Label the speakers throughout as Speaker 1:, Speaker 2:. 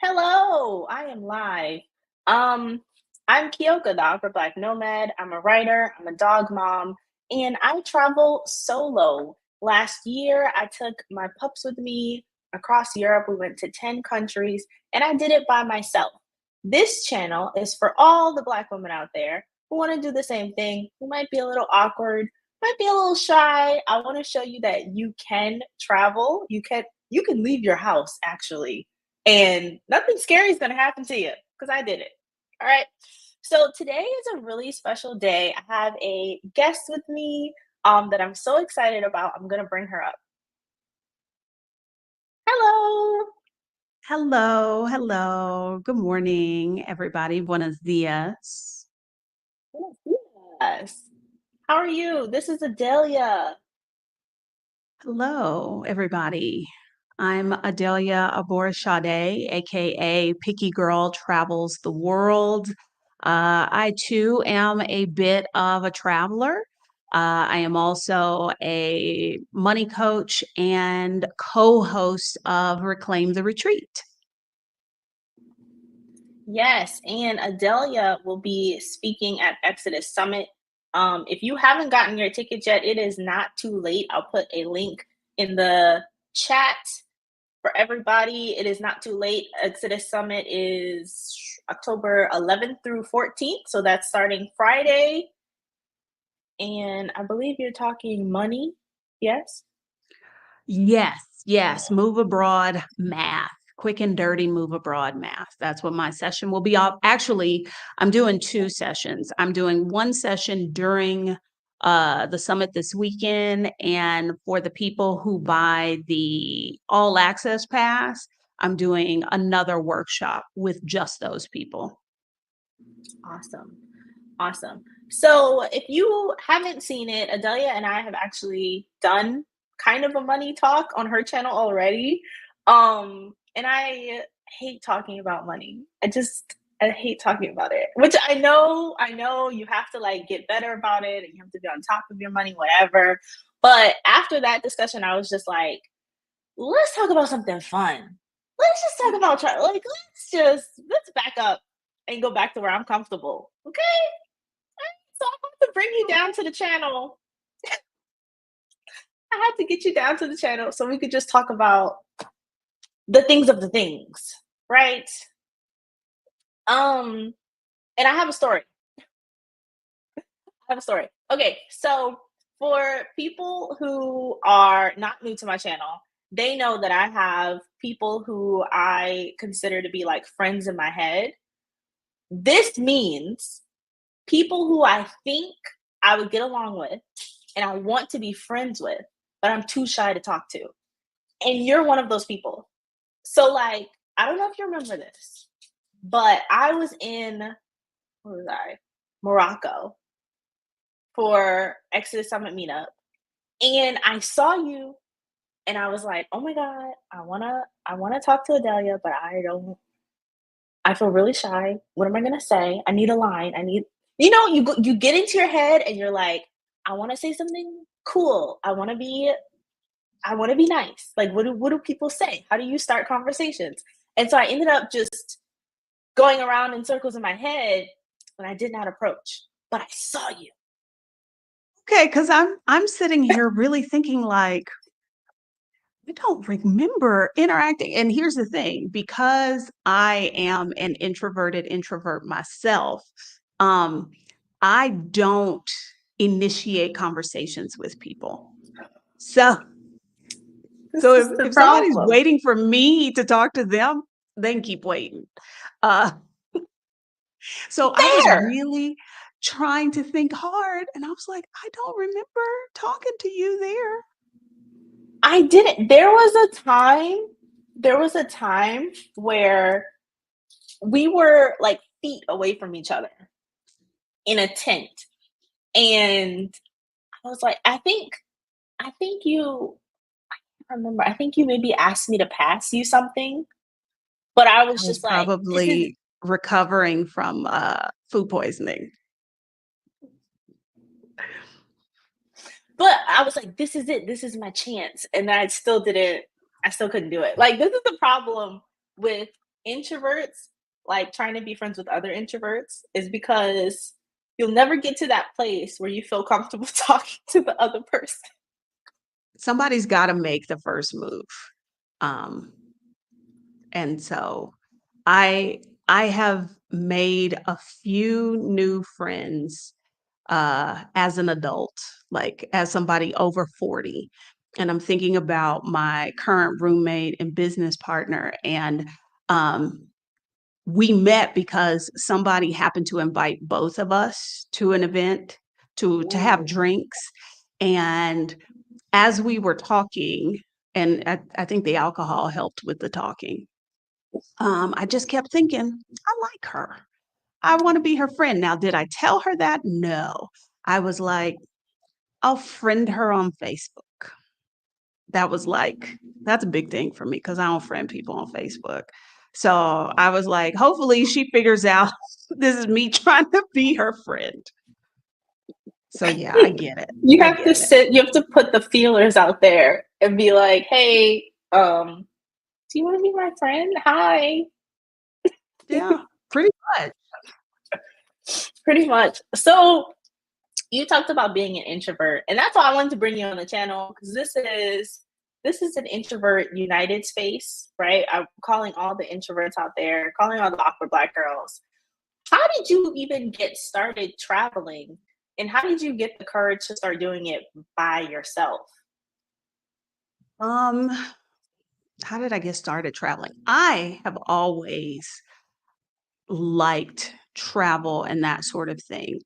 Speaker 1: Hello, I am live. Um, I'm Keyoka, the Awkward Black Nomad. I'm a writer, I'm a dog mom, and I travel solo. Last year, I took my pups with me across Europe. We went to 10 countries, and I did it by myself. This channel is for all the Black women out there who want to do the same thing, who might be a little awkward, might be a little shy. I want to show you that you can travel. You can leave your house actually and nothing scary is going to happen to you because I did it. All right. So today is a really special day. I have a guest with me that I'm so excited about. I'm going to bring her up. Hello.
Speaker 2: Hello, hello. Good morning, everybody. Buenos dias.
Speaker 1: Yes. How are you? This is Adalia.
Speaker 2: Hello, everybody. I'm Adalia Aborisade, aka Picky Girl Travels the World. I too am a bit of a traveler. I am also a money coach and co-host of Reclaim the Retreat.
Speaker 1: Yes, and Adalia will be speaking at Exodus Summit. If you haven't gotten your tickets yet, it is not too late. I'll put a link in the chat for everybody. It is not too late. Exodus Summit is October 11th through 14th, so that's starting Friday. And I believe you're talking money. Yes?
Speaker 2: Yes, yes, move abroad math. Quick and dirty move abroad math. That's what my session will be. Actually, I'm doing two sessions. I'm doing one session during the summit this weekend, and for the people who buy the all access pass, I'm doing another workshop with just those people.
Speaker 1: Awesome. Awesome. So if you haven't seen it, Adalia and I have actually done kind of a money talk on her channel already. And I hate talking about money. I hate talking about it. Which I know you have to like get better about it and you have to be on top of your money, whatever. But after that discussion, I was just like, let's talk about something fun. Let's just talk about let's back up and go back to where I'm comfortable. Okay? So I have to bring you down to the channel. I had to get you down to the channel so we could just talk about the things of the things, right? Um, and I have a story. I have a story. Okay, so for people who are not new to my channel, they know that I have people who I consider to be like friends in my head. This means people who I think I would get along with and I want to be friends with, but I'm too shy to talk to. And you're one of those people. So, like, I don't know if you remember this, but I was in, where was I? Morocco for Exodus Summit meetup. And I saw you and I was like, oh my God, I wanna talk to Adalia, but I feel really shy. What am I gonna say? I need a line. You get into your head and you're like, I wanna say something cool. I want to be nice. Like, what do people say? How do you start conversations? And so I ended up just going around in circles in my head when I did not approach. But I saw you.
Speaker 2: Okay, because I'm sitting here really thinking like I don't remember interacting. And here's the thing, because I am an introverted introvert myself, um, I don't initiate conversations with people. So,
Speaker 1: This
Speaker 2: so
Speaker 1: is the
Speaker 2: if somebody's
Speaker 1: problem.
Speaker 2: waiting for me to talk to them, they can keep waiting. Uh, so I was
Speaker 1: Fair.
Speaker 2: really trying to think hard, and I was like, I don't remember talking to you there.
Speaker 1: I didn't. There was a time where we were like feet away from each other in a tent. And I was like, I think you I remember, I think you maybe asked me to pass you something, but I
Speaker 2: I
Speaker 1: was
Speaker 2: was
Speaker 1: just like, this is,
Speaker 2: probably recovering from food poisoning.
Speaker 1: but I was like, this is it. This is my chance. And I still couldn't do it. Like, this is the problem with introverts like trying to be friends with other introverts is because you'll never get to that place where you feel comfortable talking to the other person.
Speaker 2: Somebody's gotta make the first move. Um, and so I I have made a few new friends as an adult, like as somebody over 40. And I'm thinking about my current roommate and business partner. And um, we met because somebody happened to invite both of us to an event to have
Speaker 1: Ooh.
Speaker 2: drinks. And as we were talking, and I think the alcohol helped with the talking, I just kept thinking, I like her. I want to be her friend. Now, did I tell her that? No. I was like, I'll friend her on Facebook. That was like, that's a big thing for me because I don't friend people on Facebook. So I was like, hopefully she figures out this is me trying to be her friend. So yeah, I get it.
Speaker 1: You
Speaker 2: I
Speaker 1: have to
Speaker 2: get it.
Speaker 1: sit, you have to put the feelers out there and be like, hey, do you want to be my friend? Hi.
Speaker 2: Yeah, pretty much.
Speaker 1: Pretty much. So you talked about being an introvert, and that's why I wanted to bring you on the channel because this is an introvert united space, right? I'm calling all the introverts out there, calling all the awkward black girls. How did you even get started traveling, and how did you get the courage to start doing it by yourself?
Speaker 2: Um, how did I get started traveling? I have always liked travel and that sort of thing.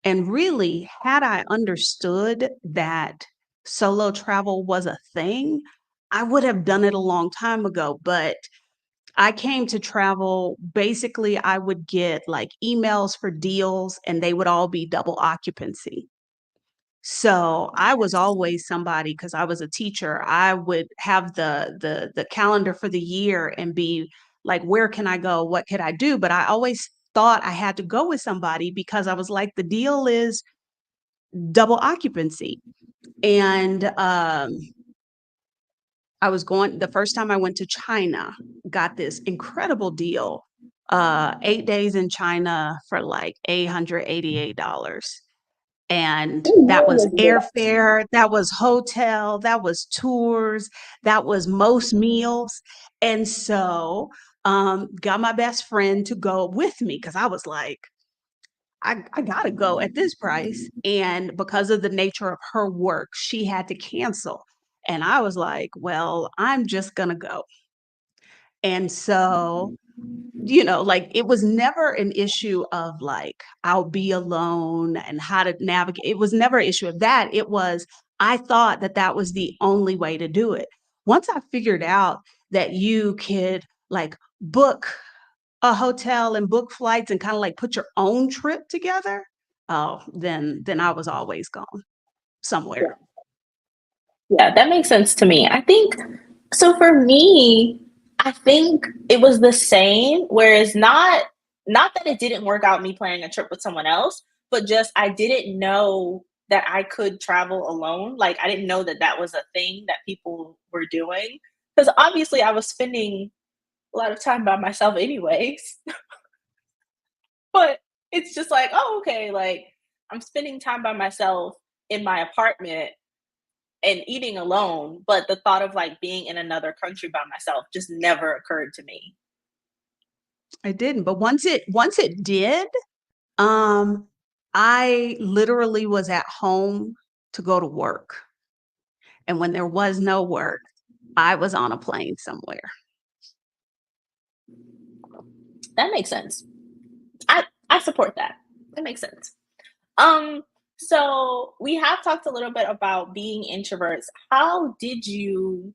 Speaker 2: And really, had I understood that solo travel was a thing, I would have done it a long time ago. But I came to travel basically, I would get like emails for deals and they would all be double occupancy. So I was always somebody because I was a teacher. I would have the calendar for the year and be like, where can I go? What could I do? But I always thought I had to go with somebody because I was like, the deal is double occupancy. And I was going the first time I went to China, got this incredible deal. 8 days in China for like $888. And
Speaker 1: Who
Speaker 2: that was
Speaker 1: really did that?
Speaker 2: airfare, that was hotel, that was tours, that was most meals. And so, got my best friend to go with me because I was like, I gotta go at this price. And because of the nature of her work, she had to cancel. And I was like, well, I'm just gonna go. And so like, it was never an issue of, like, I'll be alone and how to navigate it was never an issue of that, it was I thought that that was the only way to do it. Once I figured out that you could, like, book a hotel and book flights and kinda, like, put your own trip together, oh, then I was always gone somewhere.
Speaker 1: Yeah, that makes sense to me. I think so for me, I think it was the same, whereas not that it didn't work out me planning a trip with someone else, but just I didn't know that I could travel alone. Like I didn't know that that was a thing that people were doing because obviously I was spending a lot of time by myself anyways. But it's just like, oh, okay, like I'm spending time by myself in my apartment and eating alone, but the thought of like being in another country by myself just never occurred to me.
Speaker 2: I didn't, but once it did, um, I literally was at home to go to work. And when there was no work, I was on a plane somewhere.
Speaker 1: That makes sense. I support that. That makes sense. Um, so we have talked a little bit about being introverts. How did you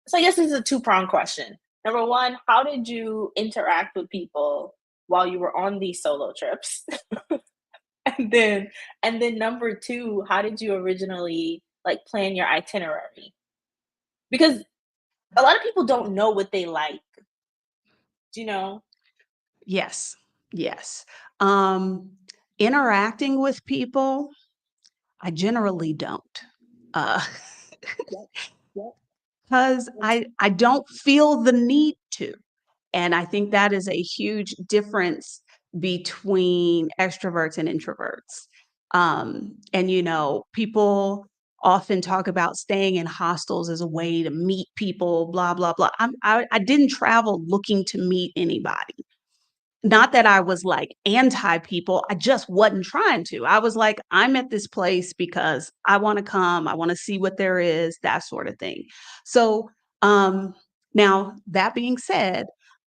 Speaker 1: so I guess this is a two-pronged question. Number one, how did you interact with people while you were on these solo trips? And then number two, how did you originally like plan your itinerary? Because a lot of people don't know what they like. Do you know?
Speaker 2: Yes, yes. Um, Interacting with people, I generally don't, uh,
Speaker 1: Yep. Yep.
Speaker 2: because I don't feel the need to. And I think that is a huge difference between extroverts and introverts. And, people often talk about staying in hostels as a way to meet people, blah, blah, blah. I didn't travel looking to meet anybody. Not that I was, like, anti people, I just wasn't trying to. I was like, "I'm at this place because I wanna come, I wanna see what there is," that sorta thing. So, um, now that being said,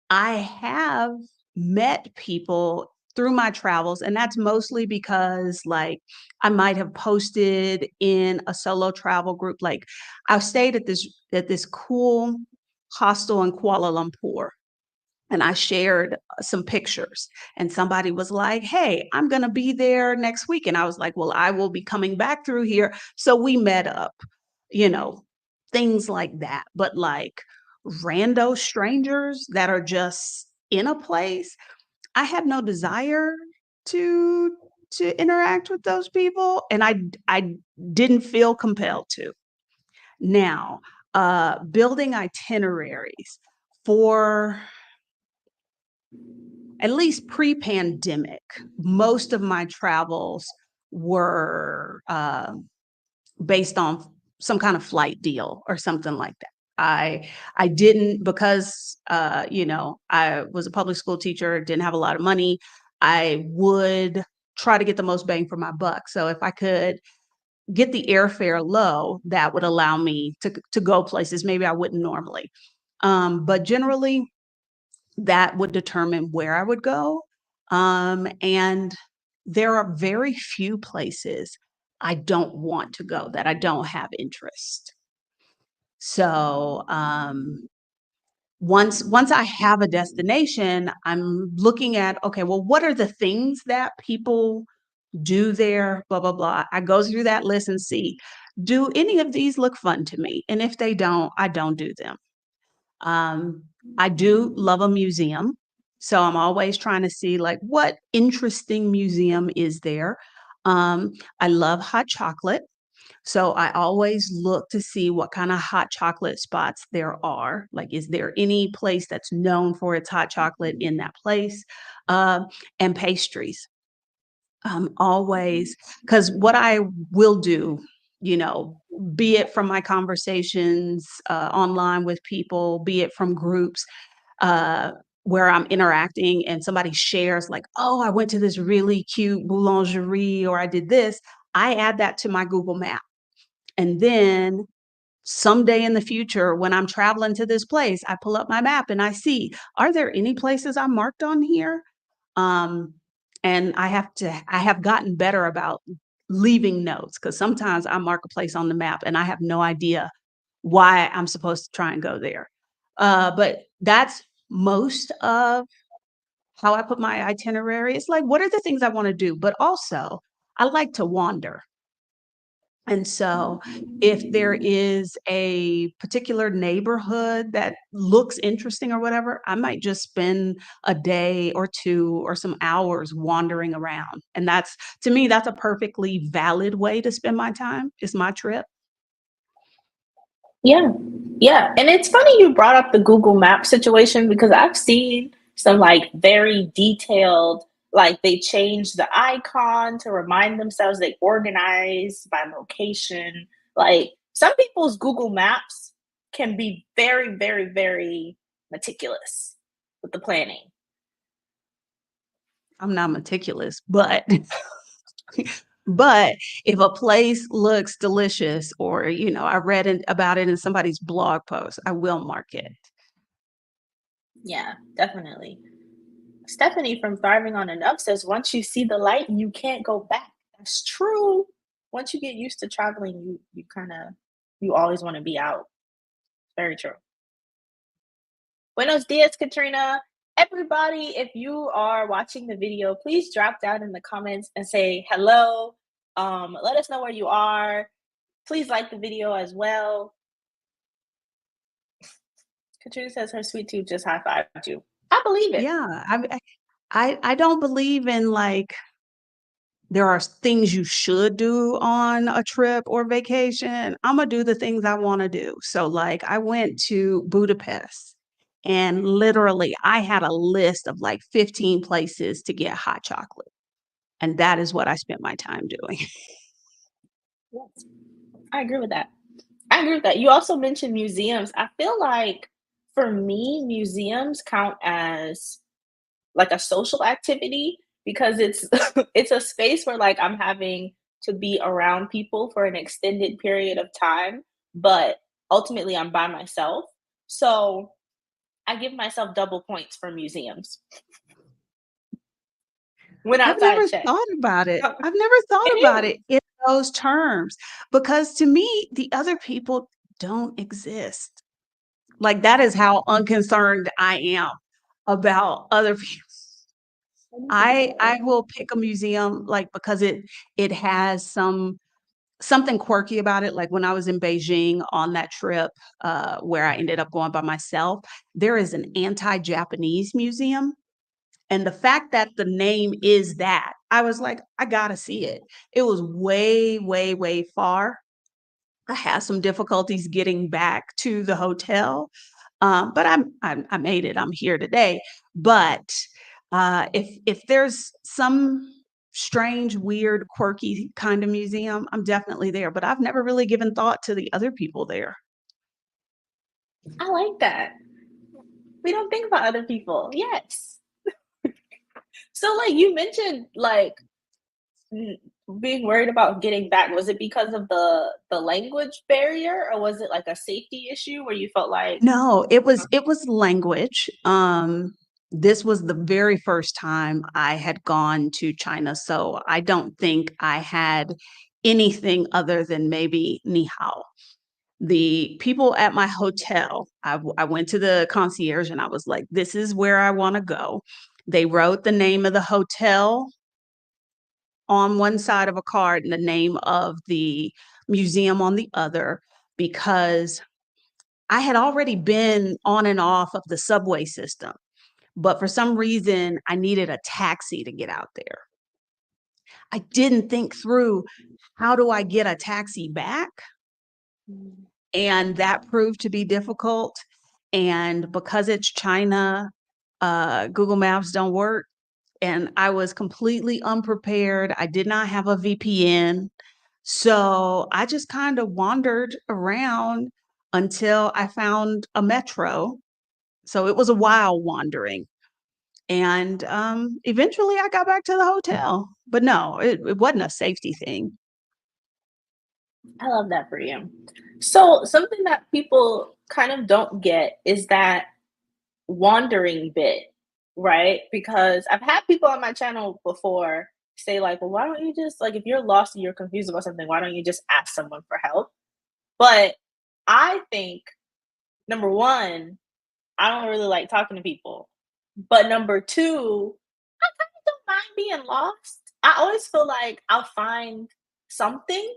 Speaker 2: I have met people through my travels, and that's mostly because, like, I might have posted in a solo travel group, like, I stayed at this cool hostel in Kuala Lumpur, and I shared some pictures, and somebody was like, "Hey, I'm gonna be there next week," and I was like, "Well, I will be coming back through here," so we met up, you know, things like that, but, like, rando strangers that are just in a place, I have no desire to interact with those people, and I didn't feel compelled to. Now, building itineraries for at least pre-pandemic, most of my travels were, based on some kind of flight deal or something like that. I didn't because, I was a public school teacher, didn't have a lot of money, I would try to get the most bang for my buck. So if I could get the airfare low, that would allow me to go places maybe I wouldn't normally. But generally that would determine where I would go. And there are very few places I don't want to go that I don't have interest. So once I have a destination, I'm looking at, okay, well, what are the things that people do there? Blah blah blah. I go through that list and see, do any of these look fun to me? And if they don't, I don't do them. Um, I do love a museum, so I'm always trying to see, like, what interesting museum is there. I love hot chocolate, so I always look to see what kinda hot chocolate spots there are. Like, is there any place that's known for its hot chocolate in that place? Uh, and pastries. Always, because what I will do, you know, be it from my conversations, online with people, be it from groups, uh, where I'm interacting and somebody shares like, "Oh, I went to this really cute boulangerie," or "I did this," I add that to my Google Map. And then someday in the future, when I'm traveling to this place, I pull up my map and I see, are there any places I marked on here? Um, and I have gotten better about leaving notes because sometimes I mark a place on the map and I have no idea why I'm supposed to try and go there. But that's most of how I put my itinerary. It's like, what are the things I want to do? But also, I like to wander. And so, if there is a particular neighborhood that looks interesting or whatever, I might just spend a day or 2 or some hours wandering around. And that's to me, that's a perfectly valid way to spend my time. It's my trip.
Speaker 1: Yeah. Yeah. And it's funny you brought up the Google Map situation because I've seen some like very detailed, like they change the icon to remind themselves they organize by location. Like some people's Google Maps can be very, very, very meticulous with the planning.
Speaker 2: I'm not meticulous, but but if a place looks delicious or, I read about it in somebody's blog post, I will mark it.
Speaker 1: Yeah, definitely. Stephanie from Thriving on Enough says, once you see the light, you can't go back. That's true. Once you get used to traveling, you kind of you always want to be out. Very true. Buenos dias, Katrina. Everybody, if you are watching the video, please drop down in the comments and say hello. Let us know where you are. Please like the video as well. Katrina says her sweet tooth just high fived you. I believe it.
Speaker 2: Yeah, I don't believe in, like, there are things you should do on a trip or vacation. Imma do the things I wanna do. So, like, I went to Budapest, And literally, I had a list of like 15 places to get hot chocolate. And that is what I spent my time doing.
Speaker 1: Yes, I agree with that. I agree with that. You also mentioned museums. I feel like for me, museums count as like a social activity because it's it's a space where like I'm having to be around people for an extended period of time, but ultimately I'm by myself. So I give myself double points for museums when
Speaker 2: I've
Speaker 1: outside
Speaker 2: never
Speaker 1: check.
Speaker 2: thought about it. I've never thought about
Speaker 1: It is.
Speaker 2: it in those terms because to me, the other people don't exist. Like that is how unconcerned I am about other people. I will pick a museum like because it has something quirky about it. Like when I was in Beijing on that trip where I ended up going by myself, there is an anti-Japanese museum. And the fact that the name is that, I was like, I gotta see it. It was way, way, way far. I had some difficulties getting back to the hotel, but I made it. I'm here today. But if there's some strange, weird, quirky kind of museum, I'm definitely there. But I've never really given thought to the other people there.
Speaker 1: I like that. We don't think about other people. Yes. So like you mentioned like N being worried about getting back, was it because of the language barrier, or was it, like, a safety issue where you felt like
Speaker 2: No, it was language. This was the very first time I had gone to China, so I don't think I had anything other than maybe ni hao. The people at my hotel, I went to the concierge and I was like, "This is where I wanna go." They wrote the name of the hotel on one side of a card and the name of the museum on the other because I had already been on and off of the subway system, but for some reason, I needed a taxi to get out there. I didn't think through, how do I get a taxi back?
Speaker 1: Mm,
Speaker 2: And that proved to be difficult, and because it's China, Google Maps don't work, and I was completely unprepared. I did not have a VPN, so I just kinda wandered around until I found a metro. So it was a while wandering, and, eventually I got back to the hotel, but no, it wasn't a safety thing.
Speaker 1: I love that for you. So, something that people kind of don't get is that wandering bit, right? Because I've had people on my channel before say like, "Well, why don't you just like, if you're lost and you're confused about something, why don't you just ask someone for help?" But I think, number 1, I don't really like talking to people. But number 2, I kinda don't mind being lost. I always feel like I'll find something,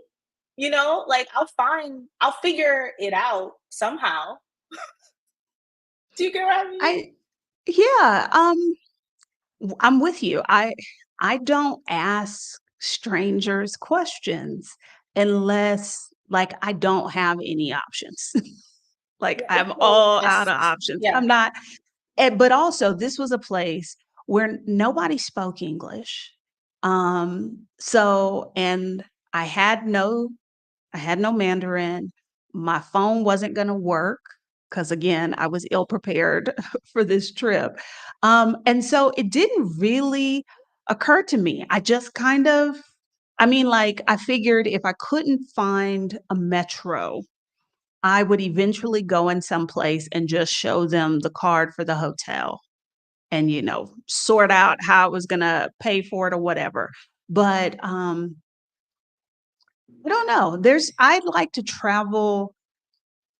Speaker 1: like, I'll figure it out somehow. Do you get what I mean?
Speaker 2: I yeah, I'm with you. I don't ask strangers questions unless, like, I don't have any options. Like,
Speaker 1: Yeah,
Speaker 2: I'm
Speaker 1: or
Speaker 2: all out
Speaker 1: just
Speaker 2: of options.
Speaker 1: yeah.
Speaker 2: I'm not but also this was a place where nobody spoke English. So and I had no I had no Mandarin. My phone wasn't gonna work because again, I was ill prepared for this trip. And so it didn't really occur to me. I just kind of I mean, like, I figured if I couldn't find a metro, I would eventually go in someplace and just show them the card for the hotel and, sort out how I was gonna pay for it or whatever. But, I don't know. I'd like to travel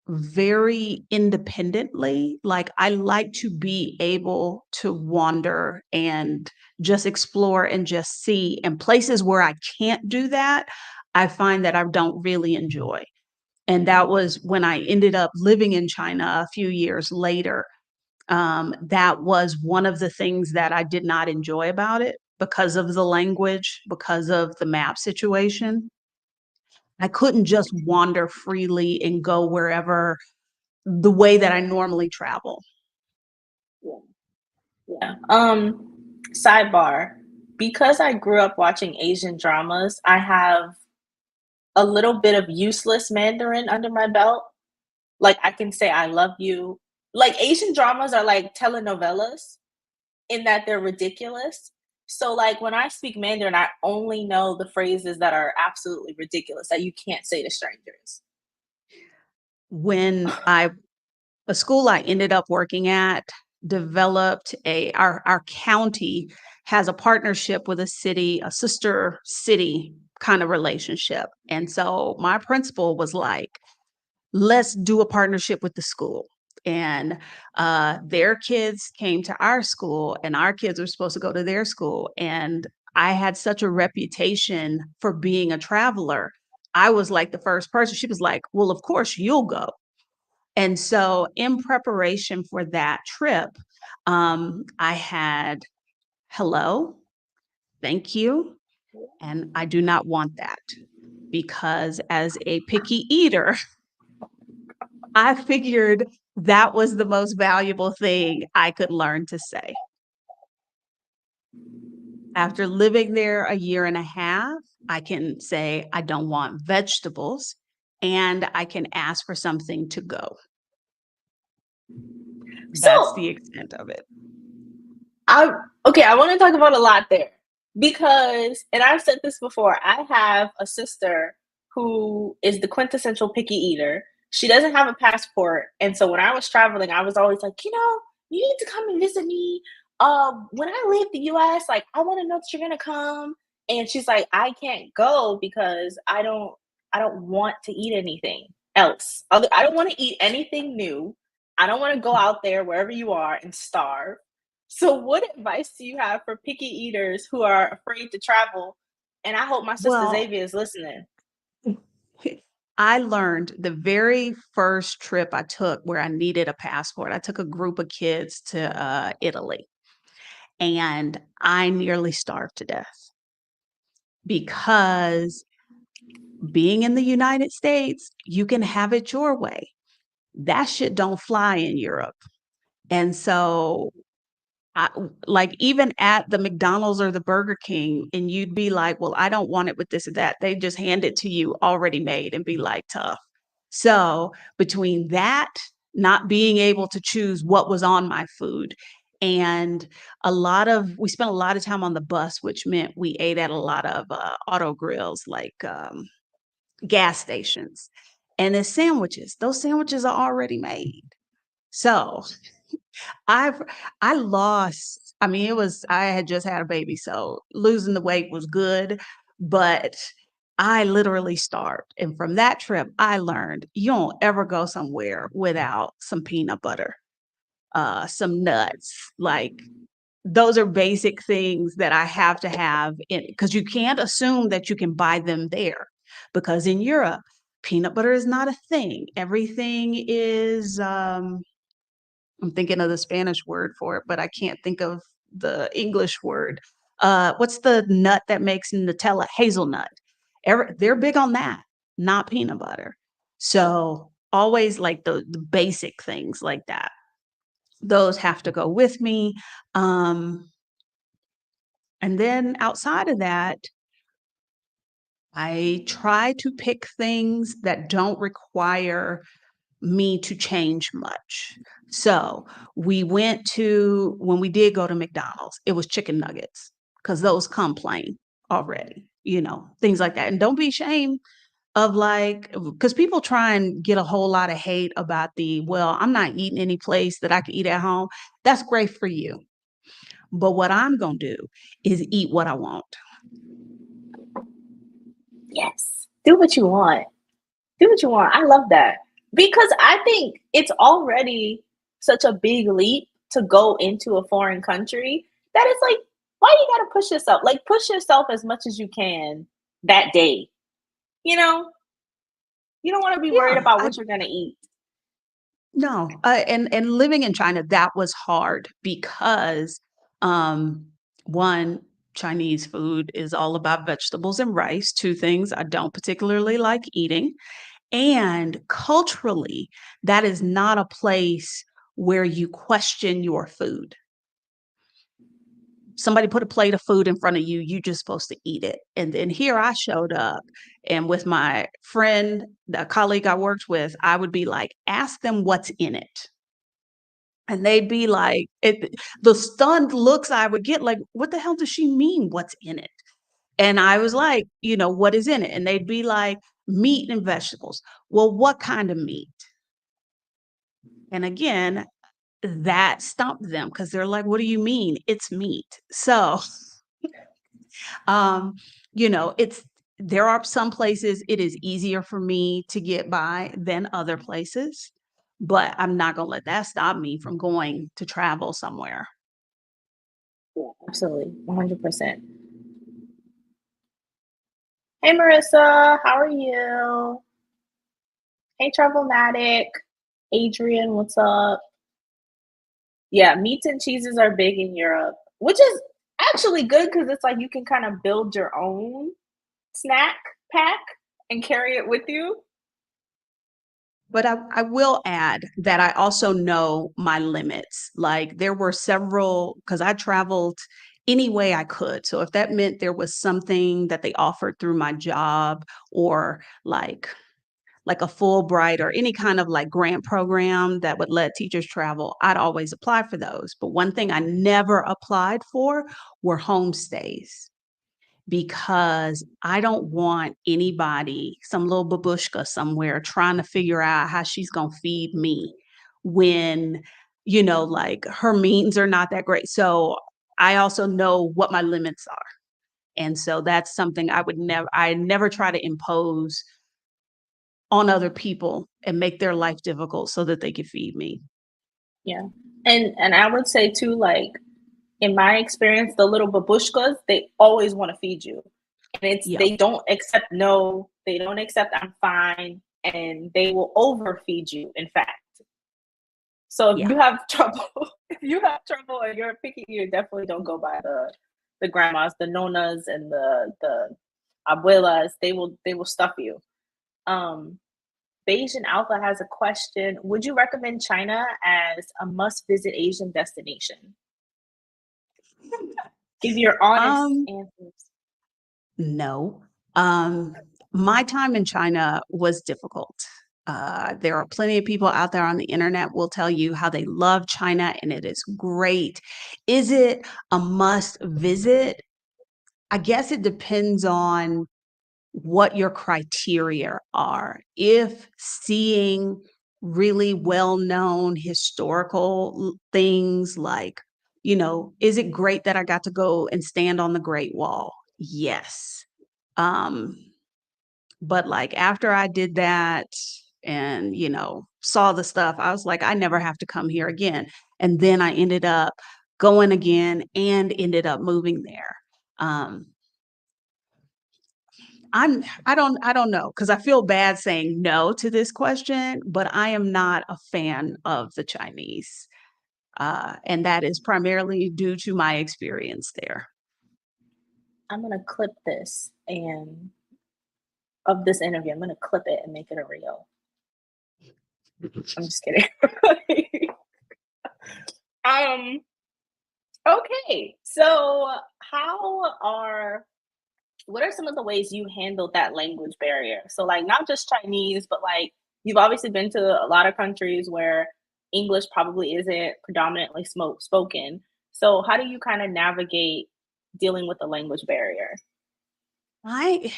Speaker 2: very independently. Like, I like to be able to wander and just explore and just see, and places where I can't do that, I find that I don't really enjoy. And that was when I ended up living in China a few years later. That was one of the things that I did not enjoy about it because of the language, because of the map situation. I couldn't just wander freely and go wherever the way that I normally travel.
Speaker 1: Yeah. Yeah. Sidebar. Because I grew up watching Asian dramas, I have a little bit of useless Mandarin under my belt. Like I can say I love you. Like Asian dramas are like telenovelas in that they're ridiculous. So like when I speak Mandarin, I only know the phrases that are absolutely ridiculous that you can't say to strangers.
Speaker 2: When I a school I ended up working at developed our county has a partnership with a city, a sister city kind of relationship. And so my principal was like, let's do a partnership with the school. And their kids came to our school, and our kids were supposed to go to their school. And I had such a reputation for being a traveler. I was like the first person. She was like, well, of course you'll go. And so, in preparation for that trip, I had hello, thank you, and I do not want that because as a picky eater, I figured that was the most valuable thing I could learn to say. After living there a year and a half, I can say I don't want vegetables and I can ask for something to go. That's
Speaker 1: So
Speaker 2: the extent of it.
Speaker 1: I okay, I want to talk about a lot there because, and I've said this before, I have a sister who is the quintessential picky eater. She doesn't have a passport, and so when I was traveling, I was always like, you need to come and visit me. When I leave the U.S., like, I want to know that you're gonna come. And she's like, I can't go because I don't want to eat anything else. I don't want to eat anything new. I don't want to go out there wherever you are and starve. So, what advice do you have for picky eaters who are afraid to travel? And I hope my sister
Speaker 2: Well,
Speaker 1: Xavier is listening.
Speaker 2: I learned the very first trip I took where I needed a passport. I took a group of kids to Italy and I nearly starved to death because being in the United States, you can have it your way. That shit don't fly in Europe. And so I like, even at the McDonald's or the Burger King, and you'd be like, "Well, I don't want it with this or that." They just hand it to you already made and be like, "Tough." So, between that, not being able to choose what was on my food, and we spent a lot of time on the bus, which meant we ate at a lot of, auto grills, like, gas stations, and the sandwiches, those sandwiches are already made. So I've I lost I mean, I had just had a baby, so losing the weight was good, but I literally starved, and from that trip, I learned you don't ever go somewhere without some peanut butter, some nuts, like, those are basic things that I have to have in because you can't assume that you can buy them there, because in Europe, peanut butter is not a thing. Everything is, I'm thinking of the Spanish word for it, but I can't think of the English word. What's the nut that makes Nutella? Hazelnut. They're big on that, not peanut butter. So always like the basic things like that. Those have to go with me. Um, and then outside of that, I try to pick things that don't require me to change much. So when we did go to McDonald's, it was chicken nuggets because those come plain already, things like that. And don't be ashamed of like, because people try and get a whole lot of hate about well, I'm not eating any place that I can eat at home. That's great for you. But what I'm going to do is eat what I want.
Speaker 1: Yes. Do what you want. Do what you want. I love that. Because I think it's already such a big leap to go into a foreign country that it's like, why you gotta push yourself? Like push yourself as much as you can that day. You know, you don't want to be worried
Speaker 2: Yeah,
Speaker 1: about what you're gonna eat.
Speaker 2: no, and living in China, that was hard because, um, 1, Chinese food is all about vegetables and rice, 2 things I don't particularly like eating, and culturally, that is not a place where you question your food. Somebody put a plate of food in front of you, you just supposed to eat it. And then here I showed up, and with my friend, the colleague I worked with, I would be like, "Ask them what's in it." And they'd be like, the stunned looks I would get, like, "What the hell does she mean, what's in it?" And I was like, "What is in it?" And they'd be like, "Meat and vegetables." Well, what kind of meat? And again, that stumped them because 'cause they're like, "What do you mean? It's meat." So, um, it's there are some places it is easier for me to get by than other places, but I'm not gonna let that stop me from going to travel somewhere.
Speaker 1: Yeah, absolutely, 100%. Hey, Marissa, how are you? Hey, Travelmatic. Adrian, what's up? Yeah, meats and cheeses are big in Europe, which is actually good because it's like you can kind of build your own snack pack and carry it with you.
Speaker 2: But I will add that I also know my limits. Like, there were several, because I traveled any way I could. So if that meant there was something that they offered through my job, or like a Fulbright or any kind of like grant program that would let teachers travel, I'd always apply for those. But one thing I never applied for were homestays, because I don't want anybody, some little babushka somewhere, trying to figure out how she's gonna feed me when, like, her means are not that great. So I also know what my limits are. And so that's something I never try to impose on other people and make their life difficult so that they can feed me.
Speaker 1: Yeah. And I would say too, like in my experience, the little babushkas, they always want to feed you. And it's
Speaker 2: Yep.
Speaker 1: they don't accept no, they don't accept I'm fine, and they will overfeed you, in fact. So if
Speaker 2: Yeah.
Speaker 1: you have trouble, if you have trouble and you're picky, you definitely don't go by the grandmas, the nonas, and the abuelas. They will stuff you. Um, Bayesian Alpha has a question. Would you recommend China as a must visit Asian destination? Give your honest
Speaker 2: Um,
Speaker 1: answers.
Speaker 2: no. Um, my time in China was difficult. There are plenty of people out there on the internet will tell you how they love China and it is great. Is it a must visit? I guess it depends on what your criteria are. If seeing really well-known historical things, like, is it great that I got to go and stand on the Great Wall? Yes. Um, but like after I did that and, saw the stuff, I was like, I never have to come here again. And then I ended up going again and ended up moving there. Um, I don't know, because I feel bad saying no to this question, but I am not a fan of the Chinese, and that is primarily due to my experience there.
Speaker 1: I'm gonna clip this and of this interview. I'm gonna clip it and make it a reel. I'm just kidding. um. Okay. So, how are what are some of the ways you handled that language barrier? So, like, not just Chinese, but like you've obviously been to a lot of countries where English probably isn't predominantly spoken. So, how do you kind of navigate dealing with the language barrier?
Speaker 2: I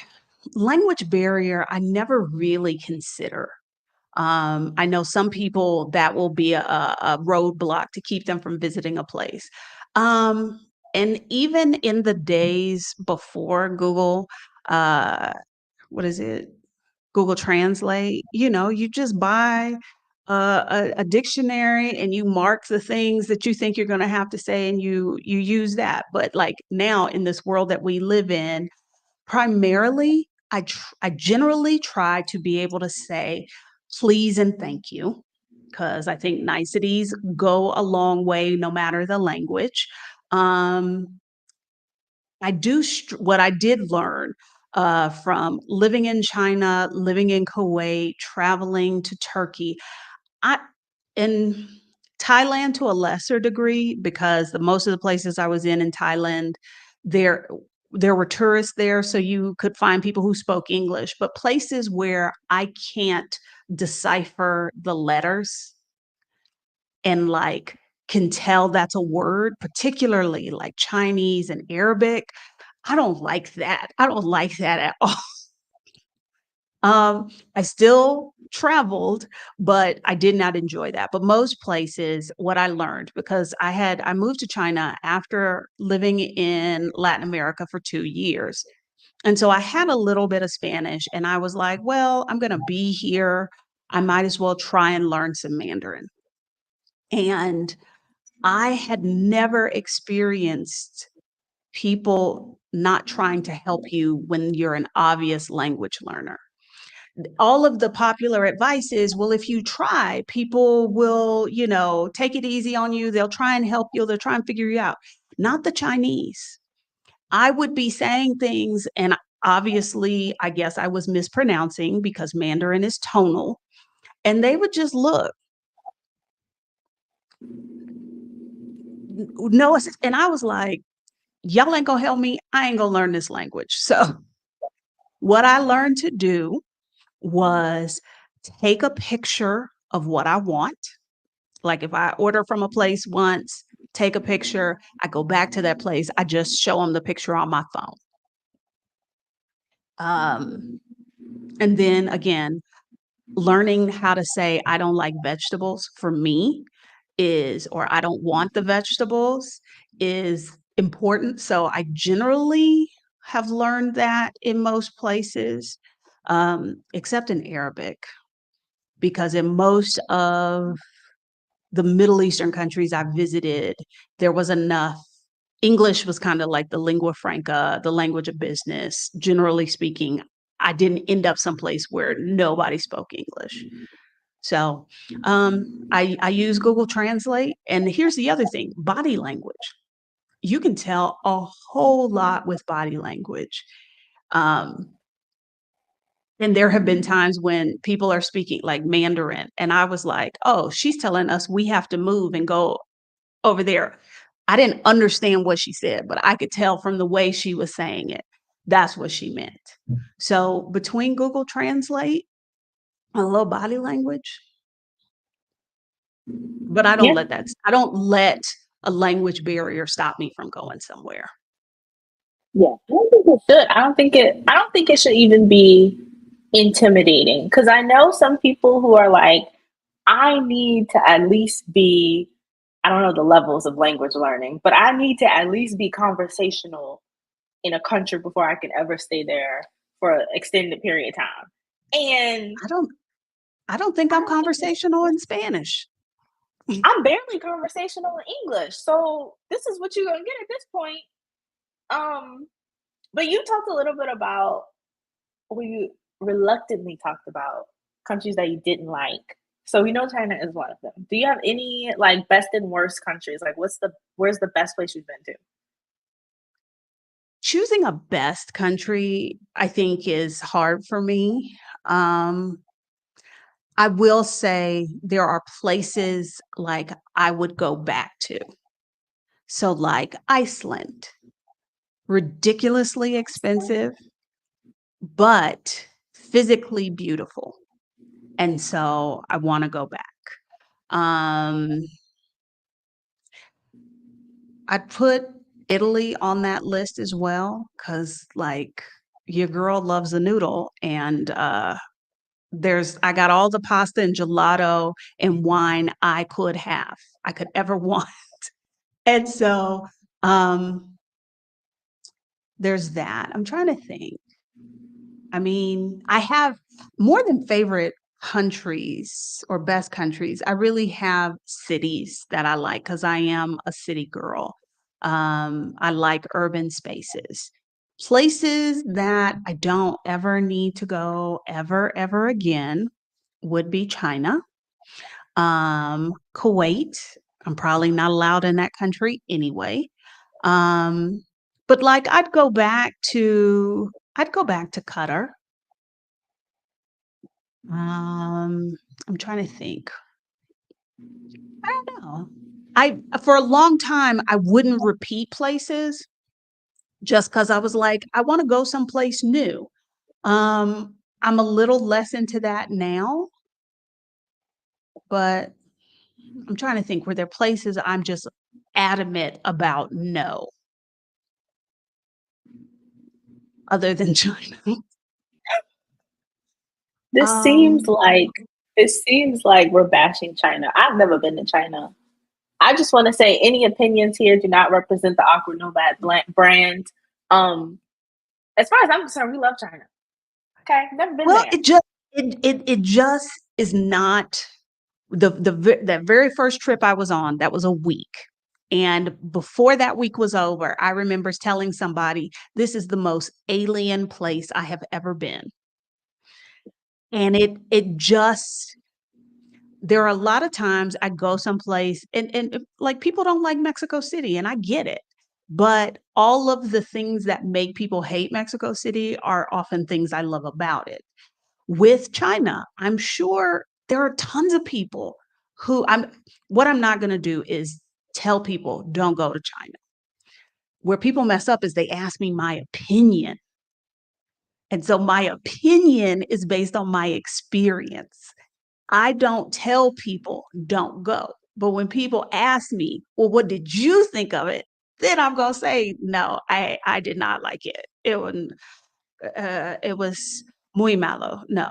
Speaker 2: Language barrier, I never really consider. I know some people that will be a roadblock to keep them from visiting a place. Um, and even in the days before Google, uh, what is it? Google Translate, you just buy a dictionary and you mark the things that you think you're going to have to say, and you use that. But like now in this world that we live in, primarily, I generally try to be able to say please and thank you, because I think niceties go a long way no matter the language. Um, what I did learn from living in China, living in Kuwait, traveling to Turkey. I and Thailand to a lesser degree because most of the places I was in Thailand, there there were tourists there, so you could find people who spoke English, but places where I can't decipher the letters and, like, can tell that's a word, particularly, like, Chinese and Arabic, I don't like that. I don't like that at all. I still traveled, but I did not enjoy that. But most places, what I learned because I moved to China after living in Latin America for 2 years. And so I had a little bit of Spanish and I was like, well, I'm going to be here. I might as well try and learn some Mandarin. And I had never experienced people not trying to help you when you're an obvious language learner. All of the popular advice is, well, if you try, people will, take it easy on you. They'll try and help you. They'll try and figure you out. Not the Chinese. I would be saying things, and obviously, I guess I was mispronouncing because Mandarin is tonal. And they would just look, no, and I was like, y'all ain't gonna help me. I ain't gonna learn this language. So, what I learned to do was take a picture of what I want. Like if I order from a place once, take a picture, I go back to that place, I just show them the picture on my phone. Um, and then again, learning how to say I don't like vegetables for me is, or I don't want the vegetables is important. So I generally have learned that in most places, except in Arabic, because in most of the Middle Eastern countries I visited, there was enough. English was kind of like the lingua franca, the language of business. Generally speaking, I didn't end up someplace where nobody spoke English. So I use Google Translate. And here's the other thing, body language. You can tell a whole lot with body language. Um, and there have been times when people are speaking like Mandarin, and I was like, oh, she's telling us we have to move and go over there. I didn't understand what she said, but I could tell from the way she was saying it, that's what she meant. So between Google Translate and a little body language, but
Speaker 1: Yeah.
Speaker 2: I don't let a language barrier stop me from going somewhere.
Speaker 1: Yeah. I don't think it should. I don't think it should even be intimidating because I know some people who are like, I need to at least be, I don't know the levels of language learning, but I need to at least be conversational in a country before I can ever stay there for an extended period of time. And
Speaker 2: I don't I don't think
Speaker 1: I
Speaker 2: I'm
Speaker 1: don't think
Speaker 2: conversational in Spanish.
Speaker 1: I'm barely conversational in English. So this is what you're gonna get at this point. Um, but you talked a little bit about when you reluctantly talked about countries that you didn't like. So we know China is one of them. Do you have any like best and worst countries? Like where's the best place you've been to?
Speaker 2: Choosing a best country, I think, is hard for me. Um, I will say there are places like I would go back to. So, like Iceland, ridiculously expensive, but physically beautiful. And so I want to go back. Um, I'd put Italy on that list as well because, like, your girl loves a noodle, and I got all the pasta and gelato and wine I could ever want. And so there's that. I'm trying to think. I mean, I have more than favorite countries or best countries. I really have cities that I like because I am a city girl. I like urban spaces. Places that I don't ever need to go ever again would be China, Kuwait. I'm probably not allowed in that country anyway. Um, but like I'd go back to Qatar. Um, I'm trying to think. I don't know. I for a long time, I wouldn't repeat places just because I was like, "I wanna go someplace new." I'm a little less into that now, but I'm trying to think, were there places I'm just adamant about no, other than China?
Speaker 1: This seems
Speaker 2: Um,
Speaker 1: like it seems like we're bashing China. I've never been to China. I just want to say any opinions here do not represent the Awkward Nomad brand. Um, as far as I'm concerned, we love China. Okay, never been
Speaker 2: well,
Speaker 1: there.
Speaker 2: it just is not that very first trip I was on, that was a week. And before that week was over, I remember telling somebody, "This is the most alien place I have ever been." And it just there are a lot of times I go someplace and like people don't like Mexico City, and I get it. But all of the things that make people hate Mexico City are often things I love about it. With China, I'm sure there are tons of people who I'm not gonna do is tell people, "Don't go to China." Where people mess up is they ask me my opinion, and so my opinion is based on my experience. I don't tell people, "Don't go." But when people ask me, "Well, what did you think of it?" Then I'm gonna say, "No, I did not like it. It was muy malo, no."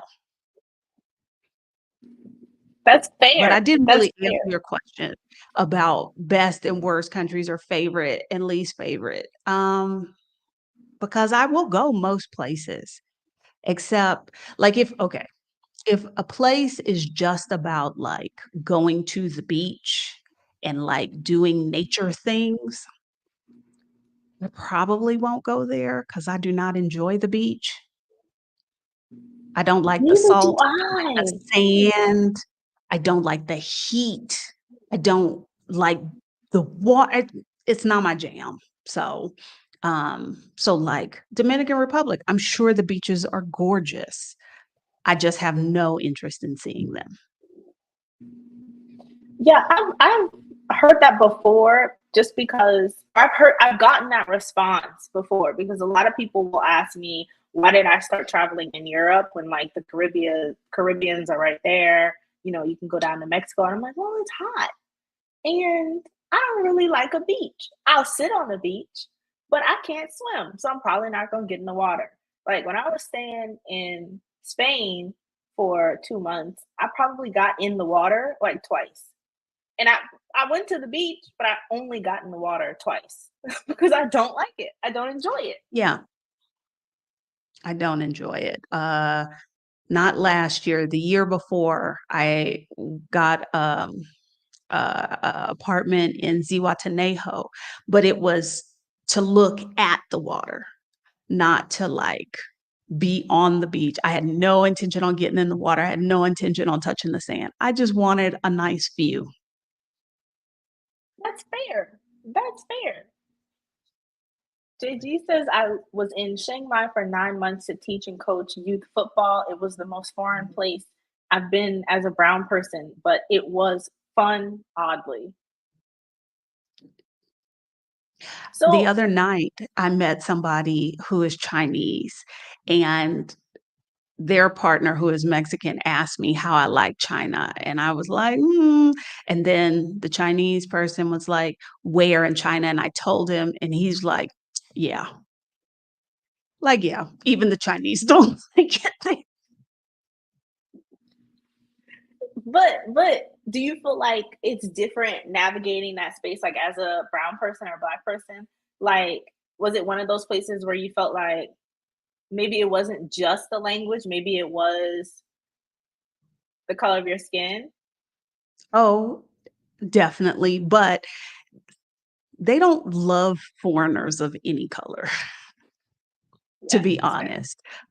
Speaker 1: That's
Speaker 2: But I
Speaker 1: fair.
Speaker 2: didn't
Speaker 1: That's
Speaker 2: really answer
Speaker 1: fair.
Speaker 2: your question about best and worst countries or favorite and least favorite, because I will go most places, except like if a place is just about, like, going to the beach and, like, doing nature things, I probably won't go there because I do not enjoy the beach. I don't like the
Speaker 1: Neither do
Speaker 2: salt, I don't like
Speaker 1: I.
Speaker 2: the sand, I don't like the heat, I don't like the water. It's not my jam. So, like, Dominican Republic, I'm sure the beaches are gorgeous. I just have no interest in seeing them.
Speaker 1: Yeah, I've heard that before just because I've gotten that response before because a lot of people will ask me why did I start traveling in Europe when like the Caribbeans are right there. You know, you can go down to Mexico. And I'm like, well, it's hot. And I don't really like a beach. I'll sit on the beach, but I can't swim. So I'm probably not gonna get in the water. Like when I was staying in Spain for 2 months, I probably got in the water like twice. And I went to the beach, but I only got in the water twice because I don't like it. I don't enjoy it.
Speaker 2: Yeah, I don't enjoy it. Not last year, the year before, I got, a apartment in Zihuatanejo, but it was to look at the water, not to, like, be on the beach. I had no intention on getting in the water. I had no intention on touching the sand. I just wanted a nice view.
Speaker 1: That's fair. That's fair. JG says I was in Chiang Mai for 9 months to teach and coach youth football. It was the most foreign place I've been as a brown person, but it was fun, oddly.
Speaker 2: The
Speaker 1: So
Speaker 2: other night, I met somebody who is Chinese, and their partner who is Mexican asked me how I like China, and I was like, "Mm," and then the Chinese person was like, "Where in China?" And I told him, and he's "Yeah." Like, yeah, even the Chinese don't like it.
Speaker 1: but do you feel like it's different navigating that space like as a brown person or black person? Like was it one of those places where you felt like maybe it wasn't just the language, maybe it was the color of your skin?
Speaker 2: Oh, definitely, but they don't love foreigners of any color, to
Speaker 1: Yeah,
Speaker 2: be
Speaker 1: that's fair.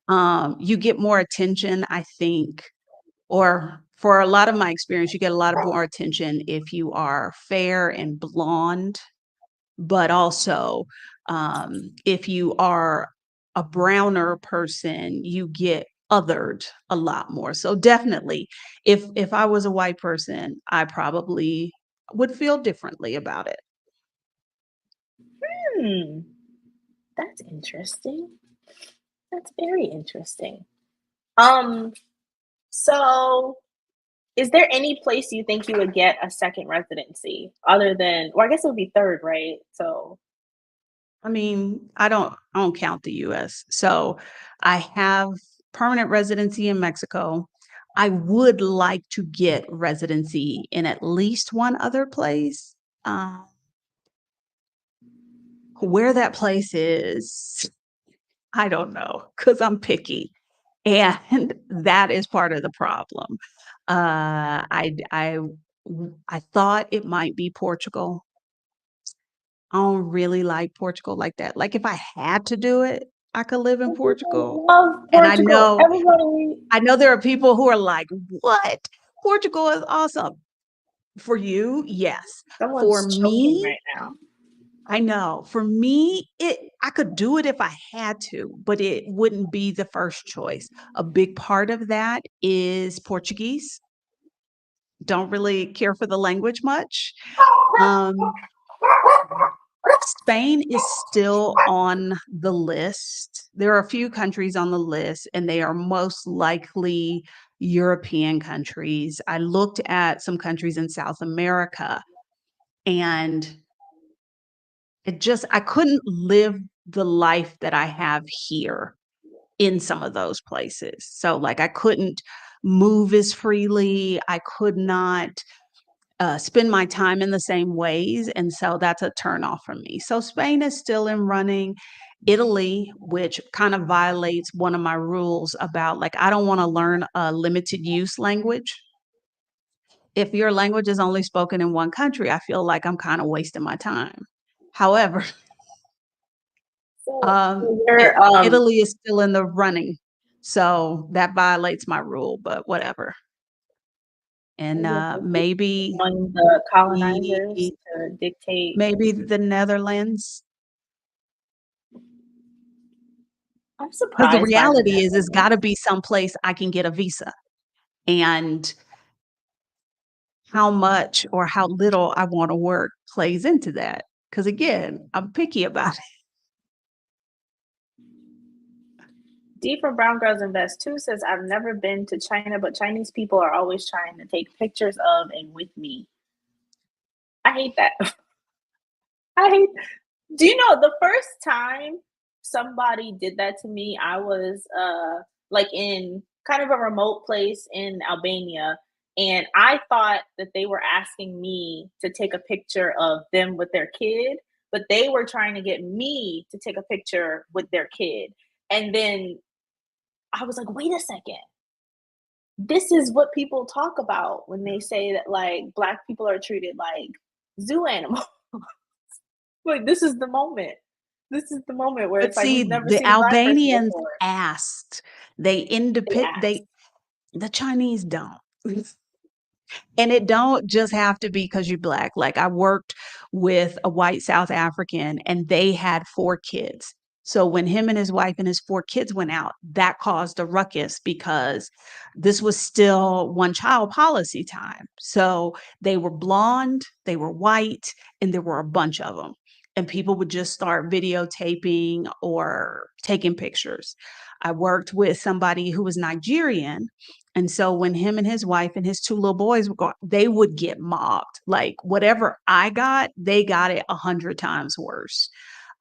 Speaker 2: honest. You get more attention, I think, or for a lot of my experience, you get a lot of more attention if you are fair and blonde, but also, if you are a browner person, you get othered a lot more. So definitely, if I was a white person, I probably would feel differently about it.
Speaker 1: Hmm, that's interesting. That's very interesting. Um, so is there any place you think you would get a second residency other than, well, I guess it would be third, right? So
Speaker 2: I mean, I don't count the US. So I have permanent residency in Mexico. I would like to get residency in at least one other place. Um, where that place is, I don't know because I'm picky. And that is part of the problem. I thought it might be Portugal. I don't really like Portugal like that. Like, if I had to do it, I could live in
Speaker 1: some people
Speaker 2: Portugal.
Speaker 1: love
Speaker 2: And
Speaker 1: Portugal. Everybody,
Speaker 2: I know there are people who are like, "What? Portugal is awesome." For you, yes. For
Speaker 1: someone's choking
Speaker 2: me,
Speaker 1: right now.
Speaker 2: I know. For me, I could do it if I had to, but it wouldn't be the first choice. A big part of that is Portuguese. Don't really care for the language much. Um, Spain is still on the list. There are a few countries on the list, and they are most likely European countries. I looked at some countries in South America, and I couldn't live the life that I have here in some of those places. So, like, I couldn't move as freely. I could not spend my time in the same ways, and so that's a turn off for me. So Spain is still in running. Italy, which kind of violates one of my rules about, like, I don't want to learn a limited use language. If your language is only spoken in one country, I feel like I'm kind of wasting my time. However,
Speaker 1: So you're
Speaker 2: Italy is still in the running, so that violates my rule, but whatever. And
Speaker 1: you're
Speaker 2: maybe
Speaker 1: on the colonizers
Speaker 2: the
Speaker 1: to dictate.
Speaker 2: maybe the Netherlands.
Speaker 1: I'm
Speaker 2: 'Cause the
Speaker 1: surprised by the
Speaker 2: reality is it's
Speaker 1: Netherlands.
Speaker 2: gotta be someplace I can get a visa, and how much or how little I wanna work plays into that. Because again, I'm picky about it.
Speaker 1: D for Brown Girls Invest 2 says, I've never been to China, but Chinese people are always trying to take pictures of and with me. I hate that. I hate, do you know the first time somebody did that to me, I was like in kind of a remote place in Albania, and I thought that they were asking me to take a picture of them with their kid, but they were trying to get me to take a picture with their kid. And then I was like, wait a second. This is what people talk about when they say that like black people are treated like zoo animals. Like this is the moment. This is the moment where
Speaker 2: But
Speaker 1: it's like
Speaker 2: see,
Speaker 1: we've never
Speaker 2: the
Speaker 1: seen a black person
Speaker 2: Albanians
Speaker 1: before.
Speaker 2: asked. They
Speaker 1: Asked.
Speaker 2: the Chinese don't. And it don't just have to be because 'cause you're Black. Like, I worked with a white South African, and they had 4 kids. So when him and his wife and his 4 kids went out, that caused a ruckus because this was still one-child policy time. So they were blonde, they were white, and there were a bunch of them. And people would just start videotaping or taking pictures. I worked with somebody who was Nigerian, and so when him and his wife and his 2 little boys would go, they would get mobbed. Like, whatever I got, they got it 100 times worse.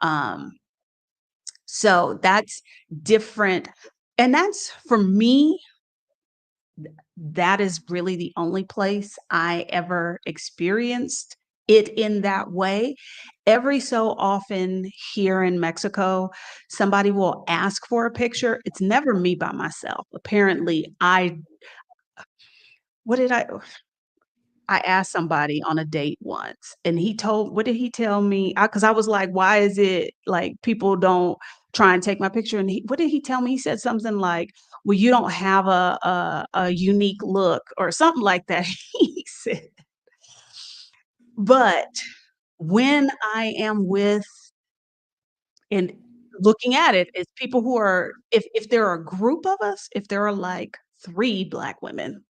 Speaker 2: Um, so that's different. And that's for me, that is really the only place I ever experienced it in that way. Every so often here in Mexico, somebody will ask for a picture. It's never me by myself. Apparently, what did I asked somebody on a date once, and what did he tell me? Because I was like, "Why is it like people don't try and take my picture?" And what did he tell me? He said something like, "Well, you don't have a unique look," or something like that. He said. But when I am with and looking at it, it's people who are, if there are a group of us, if there are like 3 Black women,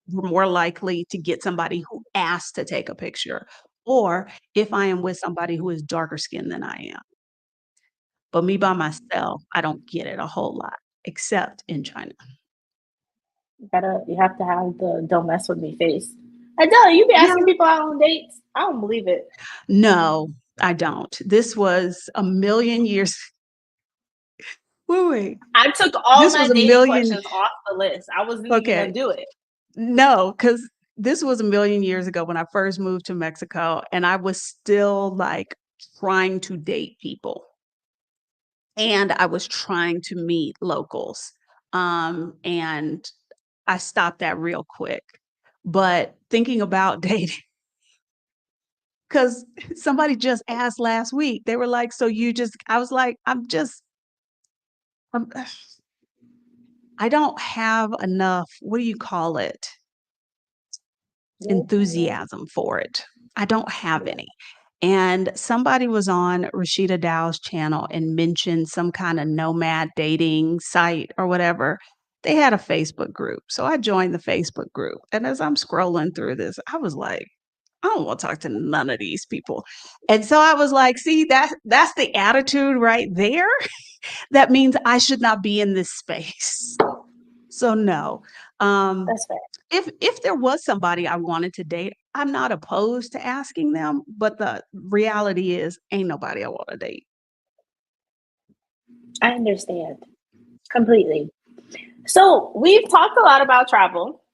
Speaker 2: we're more likely to get somebody who asks to take a picture, or if I am with somebody who is darker skinned than I am. But me by myself, I don't get it a whole lot, except in China.
Speaker 1: You have to have the "don't mess with me" face. Adele, you be
Speaker 2: Yeah.
Speaker 1: asking people out on dates? I don't believe it.
Speaker 2: No, I don't. This was a million years. Wait, wait.
Speaker 1: I took all
Speaker 2: This
Speaker 1: my
Speaker 2: was a
Speaker 1: dating
Speaker 2: million.
Speaker 1: questions off the list. I wasn't even gonna
Speaker 2: Okay.
Speaker 1: do it.
Speaker 2: No, because this was a million years ago when I first moved to Mexico, and I was still like trying to date people, and I was trying to meet locals. And I stopped that real quick. But thinking about dating, because somebody just asked last week, they were like, "So you just," I was like, I'm, I don't have enough, what do you call it?
Speaker 1: Willpower.
Speaker 2: Enthusiasm for it. I don't have
Speaker 1: Yeah.
Speaker 2: any. And somebody was on Rashida Dow's channel and mentioned some kind of nomad dating site or whatever. They had a Facebook group. So I joined the Facebook group. And as I'm scrolling through this, I was like, I don't want to talk to none of these people. And so I was like, see, that's the attitude right there. That means I should not be in this space. So no. Um,
Speaker 1: That's fair.
Speaker 2: if there was somebody I wanted to date, I'm not opposed to asking them, but the reality is ain't nobody I wanna date.
Speaker 1: I understand completely. So we've talked a lot about travel.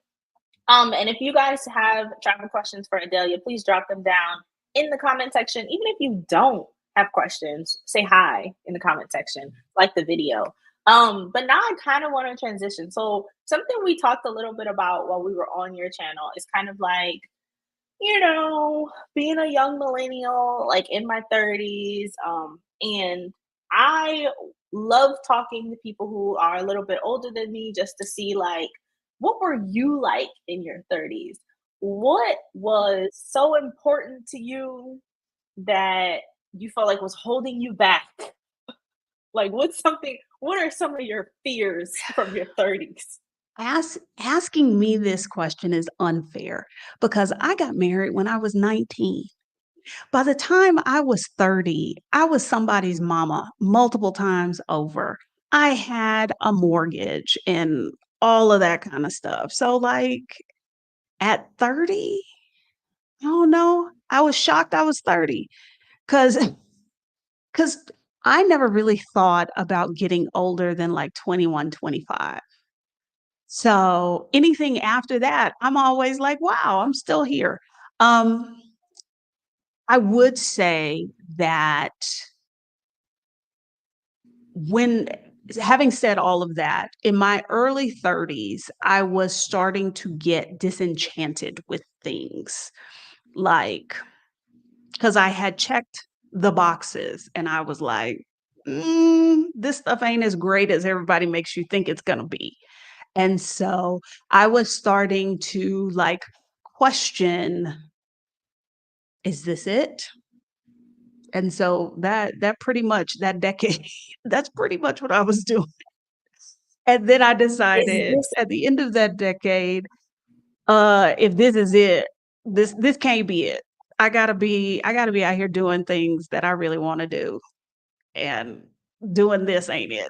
Speaker 1: And if you guys have travel questions for Adalia, please drop them down in the comment section. Even if you don't have questions, say hi in the comment section, like the video. But now I kind of want to transition. So something we talked a little bit about while we were on your channel is kind of like, being a young millennial, like in my 30s. And I love talking to people who are a little bit older than me just to see, like, what were you like in your 30s? What was so important to you that you felt like was holding you back? Like, what are some of your fears from your 30s?
Speaker 2: Asking me this question is unfair because I got married when I was 19. By the time I was 30, I was somebody's mama multiple times over. I had a mortgage and all of that kind of stuff. So, like, at 30, I don't know. I was shocked I was 30 because I never really thought about getting older than like 21, 25. So anything after that, I'm always like, wow, I'm still here. Um, I would say that when having said all of that, in my early 30s, I was starting to get disenchanted with things like because I had checked the boxes and I was like, this stuff ain't as great as everybody makes you think it's going to be. And so I was starting to like question, is this it? And so that pretty much that decade, that's pretty much what I was doing. And then I
Speaker 1: Is
Speaker 2: decided
Speaker 1: this
Speaker 2: at the end of that decade, if this is it, this can't be it. I gotta be out here doing things that I really want to do. And doing this ain't it.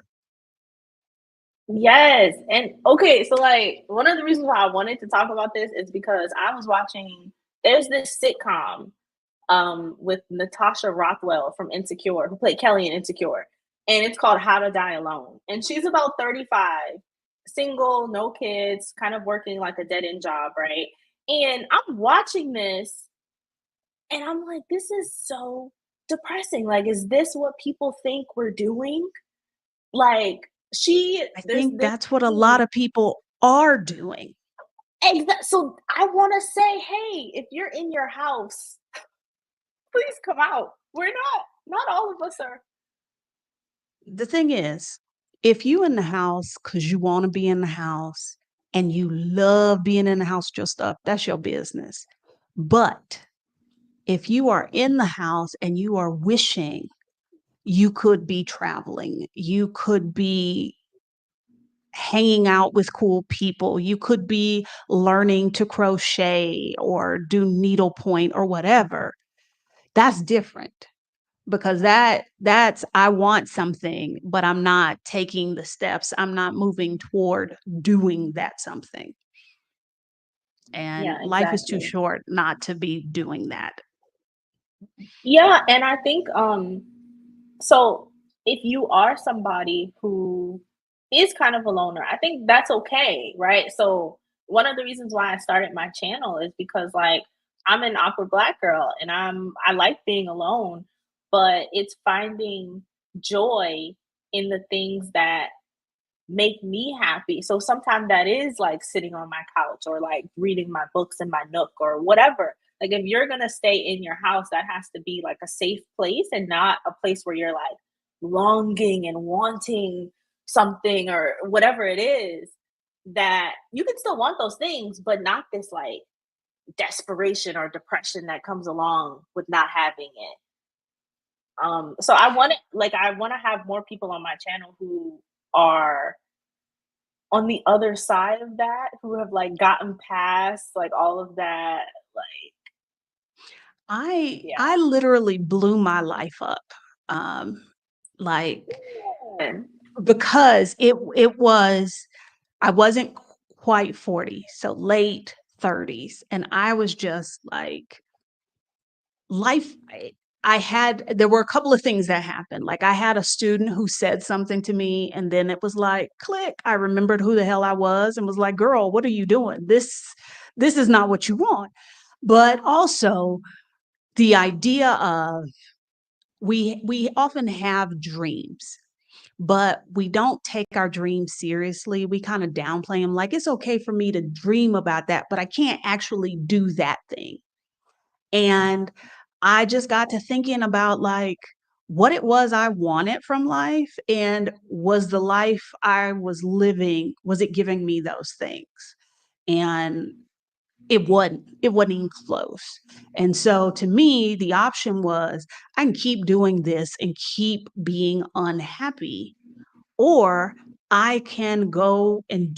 Speaker 1: Yes. And okay, so like one of the reasons why I wanted to talk about this is because I was watching there's this sitcom with Natasha Rothwell from Insecure, who played Kelly in Insecure. And it's called How to Die Alone. And she's about 35, single, no kids, kind of working like a dead end job, right? And I'm watching this and I'm like, this is so depressing. Like, is this what people think we're doing? Like,
Speaker 2: I
Speaker 1: there's
Speaker 2: think
Speaker 1: this
Speaker 2: that's what a lot
Speaker 1: scene.
Speaker 2: of people are doing.
Speaker 1: So I want to say, hey, if you're in your house, please come out. Not all of us are.
Speaker 2: The thing is, if you in the house because you wanna be in the house and you love being in the house with your stuff, that's your business. But if you are in the house and you are wishing you could be traveling, you could be hanging out with cool people. You could be learning to crochet or do needlepoint or whatever. That's different because that's I want something, but I'm not taking the steps. I'm not moving toward doing that something. And
Speaker 1: Yeah,
Speaker 2: life is too
Speaker 1: exactly.
Speaker 2: short not to be doing that.
Speaker 1: Yeah, and I think so if you are somebody who is kind of a loner, I think that's okay, right? So one of the reasons why I started my channel is because like I'm an awkward black girl and I like being alone, but it's finding joy in the things that make me happy. So sometimes that is like sitting on my couch or like reading my books in my nook or whatever. Like if you're gonna stay in your house, that has to be like a safe place and not a place where you're like longing and wanting something or whatever it is that you can still want those things, but not this like desperation or depression that comes along with not having it. So I want to have more people on my channel who are on the other side of that, who have, like, gotten past, like, all of that, like
Speaker 2: I
Speaker 1: yeah.
Speaker 2: literally blew my life up. Um, like
Speaker 1: Yeah.
Speaker 2: because it was I wasn't quite 40, so late 30s, and I was just like life I had there were a couple of things that happened. Like I had a student who said something to me and then it was like click. I remembered who the hell I was and was like, "Girl, what are you doing? This is not what you want." But also the idea of we often have dreams, but we don't take our dreams seriously. We kind of downplay them like it's okay for me to dream about that, but I can't actually do that thing. And I just got to thinking about like what it was I wanted from life and was the life I was living, was it giving me those things? And it wasn't even close. And so to me, the option was I can keep doing this and keep being unhappy, or I can go and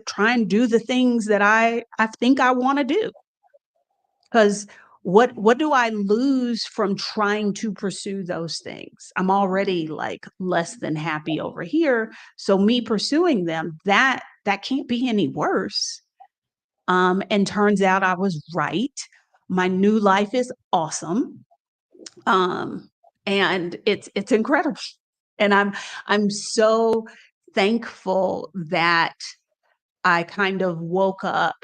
Speaker 2: try and do the things that I think I want to do. Because what do I lose from trying to pursue those things? I'm already like less than happy over here. So me pursuing them, that can't be any worse. And turns out I was right. My new life is awesome. Um, and it's incredible. And I'm so thankful that I kind of woke up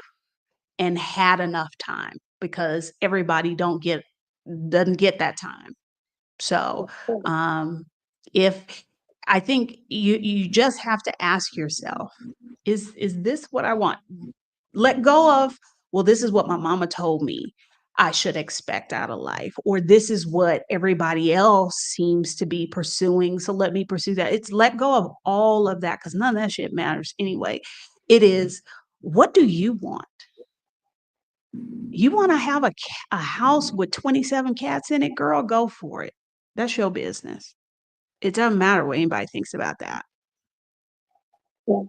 Speaker 2: and had enough time because everybody don't get doesn't get that time. So,
Speaker 1: Of course.
Speaker 2: um, if I think you just have to ask yourself, is this what I want? Let go of, well, this is what my mama told me I should expect out of life, or this is what everybody else seems to be pursuing. So let me pursue that. It's let go of all of that because none of that shit matters anyway. It is what do you want? You wanna have a house with 27 cats in it, girl, go for it. That's your business. It doesn't matter what anybody thinks about that.
Speaker 1: Yeah.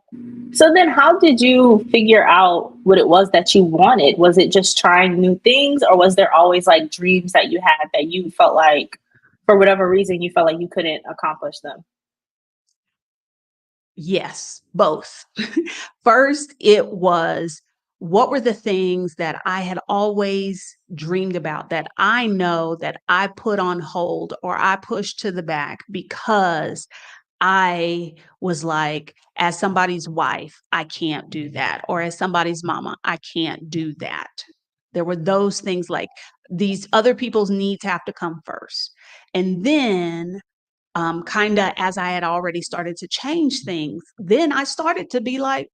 Speaker 1: So then how did you figure out what it was that you wanted? Was it just trying new things, or was there always, like, dreams that you had that you felt like, for whatever reason, you felt like you couldn't accomplish them?
Speaker 2: Yes, both. First, it was what were the things that I had always dreamed about that I know that I put on hold or I pushed to the back because I was like, as somebody's wife, I can't do that. Or as somebody's mama, I can't do that. There were those things like these other people's needs have to come first. And then, kind of as I had already started to change things, then I started to be like,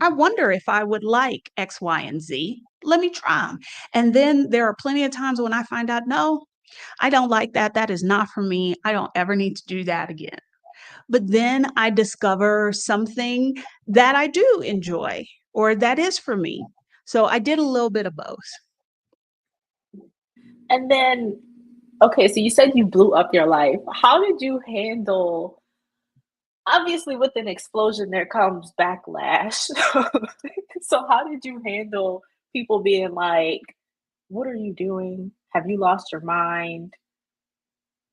Speaker 2: I wonder if I would like X, Y, and Z. Let me try them. And then there are plenty of times when I find out, no, I don't like that. That is not for me. I don't ever need to do that again. But then I discover something that I do enjoy or that is for me. So I did a little bit of both.
Speaker 1: And then okay, so you said you blew up your life. How did you handle obviously with an explosion there comes backlash. So how did you handle people being like, "What are you doing? Have you lost your mind?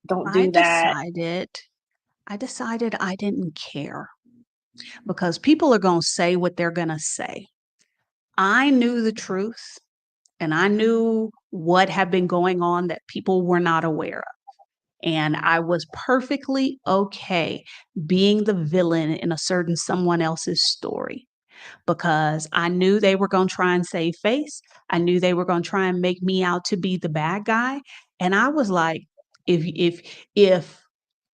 Speaker 1: Don't
Speaker 2: I
Speaker 1: do that."
Speaker 2: decided I decided I didn't care because people are going to say what they're going to say. I knew the truth and I knew what had been going on that people were not aware of. And I was perfectly okay being the villain in a certain someone else's story because I knew they were going to try and save face. I knew they were going to try and make me out to be the bad guy. And I was like, if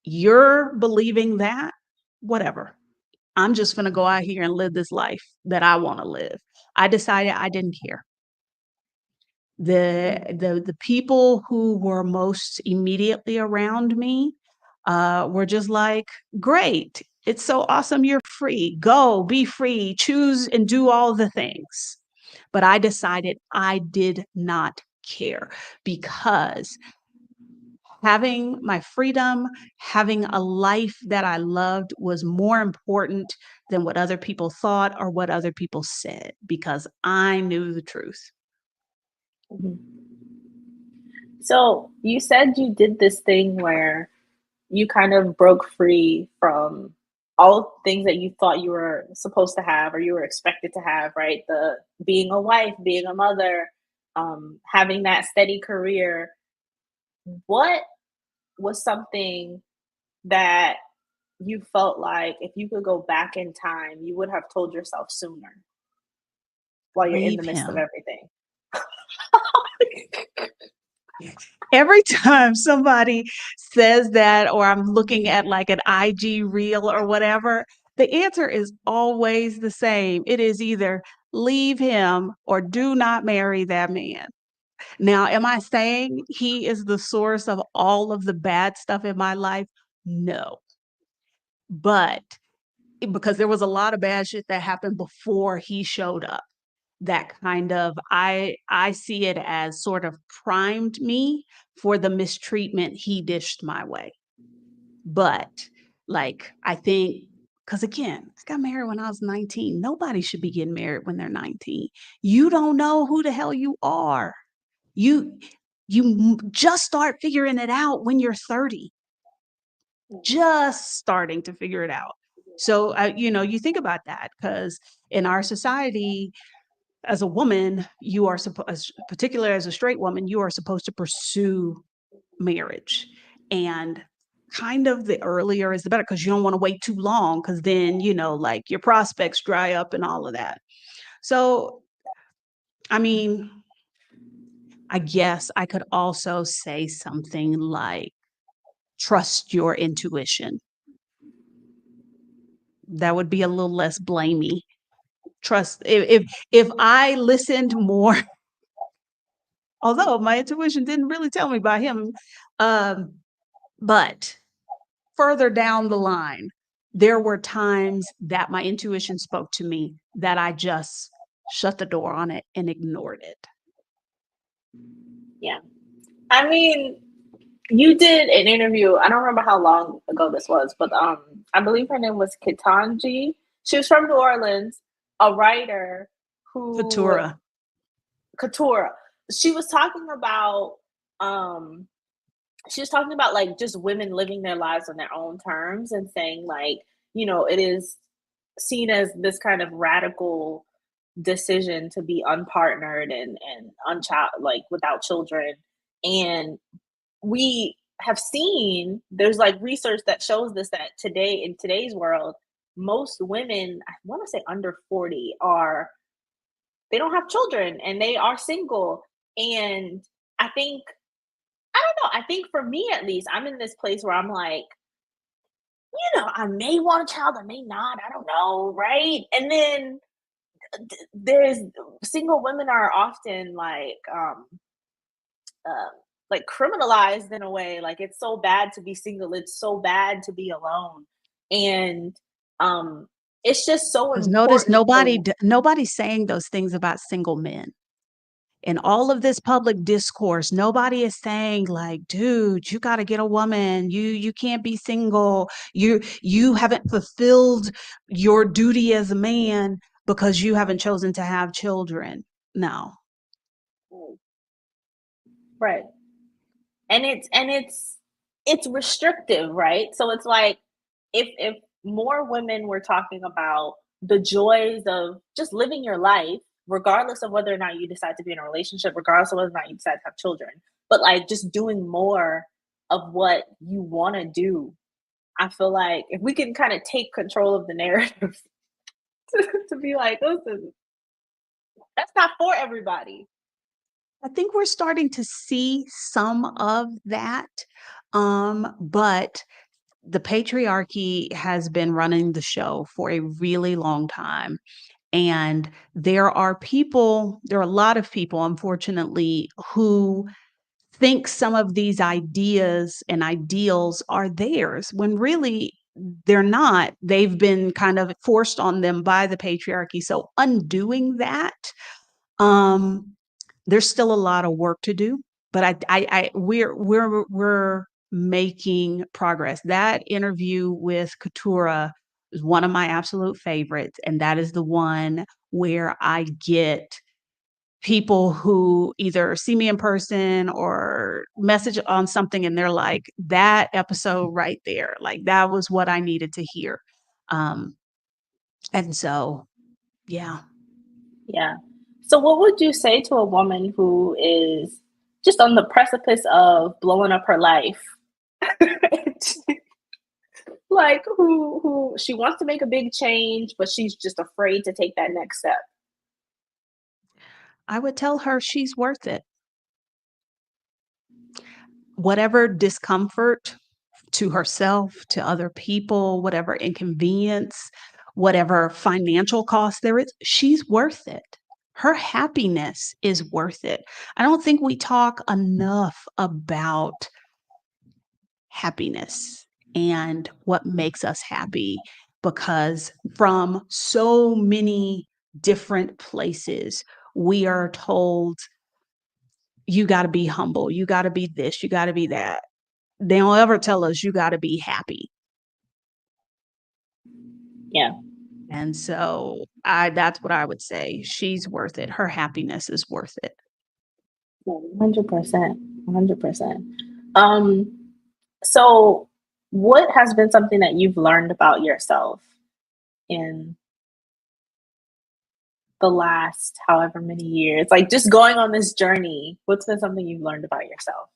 Speaker 2: you're believing that, whatever. I'm just going to go out here and live this life that I want to live. I decided I didn't care. The people who were most immediately around me, were just like, "Great. It's so awesome you're free. Go, be free, choose and do all the things." But I decided I did not care because having my freedom, having a life that I loved was more important than what other people thought or what other people said because I knew the truth.
Speaker 1: Mhm. So you said you did this thing where you kind of broke free from all things that you thought you were supposed to have or you were expected to have, right? The being a wife, being a mother, having that steady career. What was something that you felt like if you could go back in time, you would have told yourself sooner while you're in the
Speaker 2: Leave
Speaker 1: midst of
Speaker 2: him.
Speaker 1: everything?
Speaker 2: Every time somebody says that, or I'm looking at like an IG reel or whatever, the answer is always the same. It is either leave him or do not marry that man. Now, am I saying he is the source of all of the bad stuff in my life? No. But because there was a lot of bad shit that happened before he showed up, that kind of I see it as sort of primed me for the mistreatment he dished my way. But like I think because again, I got married when I was 19. Nobody should be getting married when they're 19. You don't know who the hell you are. You just start figuring it out when you're 30, just starting to figure it out. So, you think about that because in our society, as a woman, you are supposed, particularly as a straight woman, you are supposed to pursue marriage. And kind of the earlier is the better because you don't want to wait too long because then, like your prospects dry up and all of that. So, I mean, I guess I could also say something like, trust your intuition. That would be a little less blamey. Trust if I listened more, although my intuition didn't really tell me about him, um, but further down the line, there were times that my intuition spoke to me that I just shut the door on it and ignored it.
Speaker 1: Yeah. I mean, you did an interview. I don't remember how long ago this was, but I believe her name was Kitanji. She was from New Orleans, a writer who
Speaker 2: Katura.
Speaker 1: Katura. She was talking about um she was talking about like just women living their lives on their own terms and saying like, it is seen as this kind of radical decision to be unpartnered and unchild like without children. And we have seen there's like research that shows this that today in today's world, most women, I want to say under 40, are they don't have children and they are single. And I think I don't know, I think for me at least, I'm in this place where I'm like, I may want a child, I may not, I don't know, right? And then there's single women are often uh, like criminalized in a way. Like it's so bad to be single. It's so bad to be alone, and um, it's just so
Speaker 2: Because notice
Speaker 1: important for.
Speaker 2: nobody's saying those things about single men. in all of this public discourse, nobody is saying like, dude, you got to get a woman. You can't be single. You haven't fulfilled your duty as a man because you haven't chosen to have children. No.
Speaker 1: Right. And it's restrictive, right? So it's like if more women were talking about the joys of just living your life, regardless of whether or not you decide to be in a relationship, regardless of whether or not you decide to have children, but like just doing more of what you want to do. I feel like if we can kind of take control of the narrative to be like, listen, that's not for everybody.
Speaker 2: I think we're starting to see some of that. But the patriarchy has been running the show for a really long time. And there are a lot of people, unfortunately, who think some of these ideas and ideals are theirs when really they're not. They've been kind of forced on them by the patriarchy. So undoing that, um, there's still a lot of work to do, but we're making progress. That interview with Katura is one of my absolute favorites, and that is the one where I get people who either see me in person or message on something, and they're like, "That episode right there, like that was what I needed to hear." Um, and so, yeah.
Speaker 1: Yeah. So what would you say to a woman who is just on the precipice of blowing up her life? Like who she wants to make a big change, but she's just afraid to take that next step.
Speaker 2: I would tell her she's worth it. Whatever discomfort to herself, to other people, whatever inconvenience, whatever financial cost there is, she's worth it. Her happiness is worth it. I don't think we talk enough about happiness and what makes us happy because from so many different places, we are told you got to be humble, you got to be this, you got to be that. They don't ever tell us you gotta be happy.
Speaker 1: Yeah.
Speaker 2: And so I that's what I would say. She's worth it. Her happiness is worth it.
Speaker 1: 100%. 100%. Um, so what has been something that you've learned about yourself in the last however many years? Like just going on this journey, what's been something you've learned about yourself?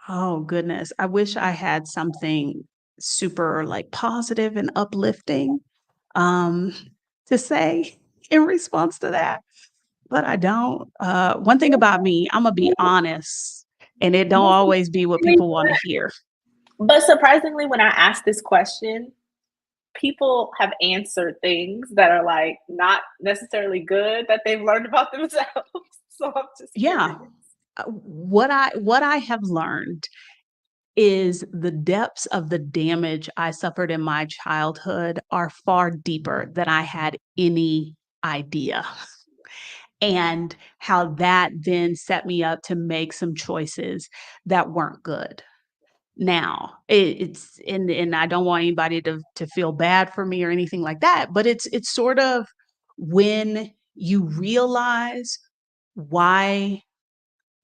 Speaker 2: Oh goodness. I wish I had something super like positive and uplifting um to say in response to that, but I don't. One thing about me, I'm gonna be honest, and it don't always be what people want to hear.
Speaker 1: But surprisingly, when I ask this question, people have answered things that are like not necessarily good that they've learned about themselves. So I'm just
Speaker 2: Yeah.
Speaker 1: curious.
Speaker 2: What I have learned is the depths of the damage I suffered in my childhood are far deeper than I had any idea. And how that then set me up to make some choices that weren't good. Now, it's and I don't want anybody to feel bad for me or anything like that, but it's sort of when you realize why